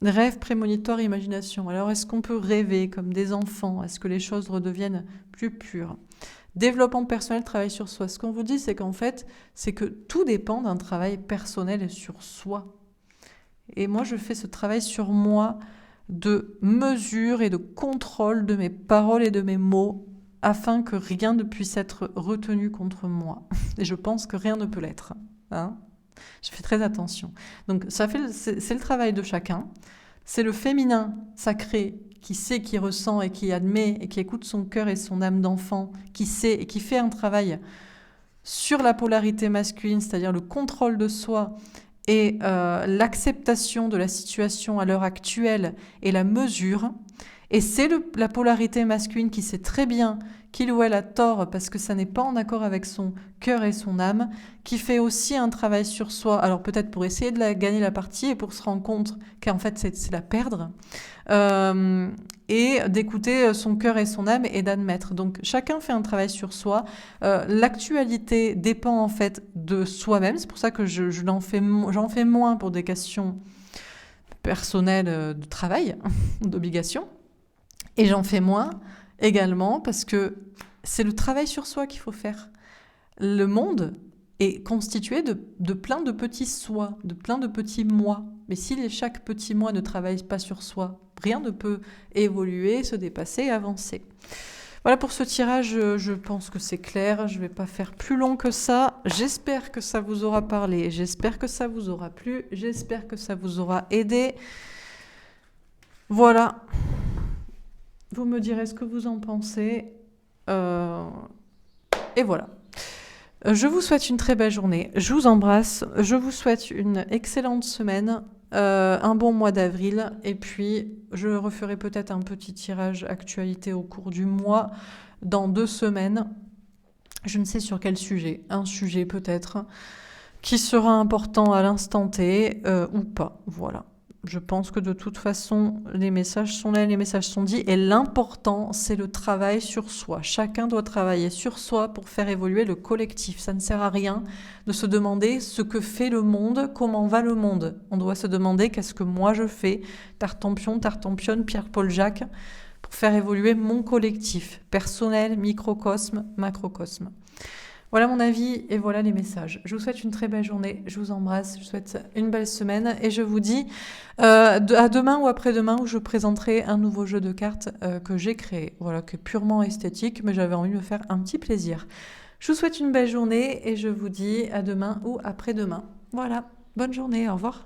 Speaker 1: Rêve, prémonitoire, imagination. Alors, est-ce qu'on peut rêver comme des enfants? Est-ce que les choses redeviennent plus pures? Développement personnel, travail sur soi. Ce qu'on vous dit, c'est qu'en fait, c'est que tout dépend d'un travail personnel sur soi. Et moi, je fais ce travail sur moi de mesure et de contrôle de mes paroles et de mes mots afin que rien ne puisse être retenu contre moi. Et je pense que rien ne peut l'être. Hein? Je fais très attention. Donc, c'est le travail de chacun. C'est le féminin sacré qui sait, qui ressent et qui admet et qui écoute son cœur et son âme d'enfant, qui sait et qui fait un travail sur la polarité masculine, c'est-à-dire le contrôle de soi et l'acceptation de la situation à l'heure actuelle et la mesure. Et c'est la polarité masculine qui sait très bien qu'il ou elle a tort parce que ça n'est pas en accord avec son cœur et son âme, qui fait aussi un travail sur soi, alors peut-être pour essayer de gagner la partie et pour se rendre compte qu'en fait c'est la perdre, et d'écouter son cœur et son âme et d'admettre. Donc chacun fait un travail sur soi. L'actualité dépend en fait de soi-même, c'est pour ça que j'en fais moins pour des questions personnel de travail, d'obligation. Et j'en fais moins également parce que c'est le travail sur soi qu'il faut faire. Le monde est constitué de plein de petits soi, de plein de petits moi. Mais si chaque petit moi ne travaille pas sur soi, rien ne peut évoluer, se dépasser, avancer. Voilà pour ce tirage, je pense que c'est clair, je ne vais pas faire plus long que ça. J'espère que ça vous aura parlé, j'espère que ça vous aura plu, j'espère que ça vous aura aidé. Voilà, vous me direz ce que vous en pensez. Et voilà. Je vous souhaite une très belle journée, je vous embrasse, je vous souhaite une excellente semaine, un bon mois d'avril, et puis je referai peut-être un petit tirage actualité au cours du mois, dans 2 semaines, je ne sais sur quel sujet, un sujet peut-être, qui sera important à l'instant T, ou pas, voilà. Je pense que de toute façon, les messages sont là, les messages sont dits, et l'important, c'est le travail sur soi. Chacun doit travailler sur soi pour faire évoluer le collectif. Ça ne sert à rien de se demander ce que fait le monde, comment va le monde. On doit se demander qu'est-ce que moi je fais, Tartampion, Tartampionne, Pierre-Paul Jacques, pour faire évoluer mon collectif, personnel, microcosme, macrocosme. Voilà mon avis et voilà les messages. Je vous souhaite une très belle journée, je vous embrasse, je vous souhaite une belle semaine et je vous dis à demain ou après-demain où je présenterai un nouveau jeu de cartes que j'ai créé. Voilà, qui est purement esthétique, mais j'avais envie de me faire un petit plaisir. Je vous souhaite une belle journée et je vous dis à demain ou après-demain. Voilà, bonne journée, au revoir.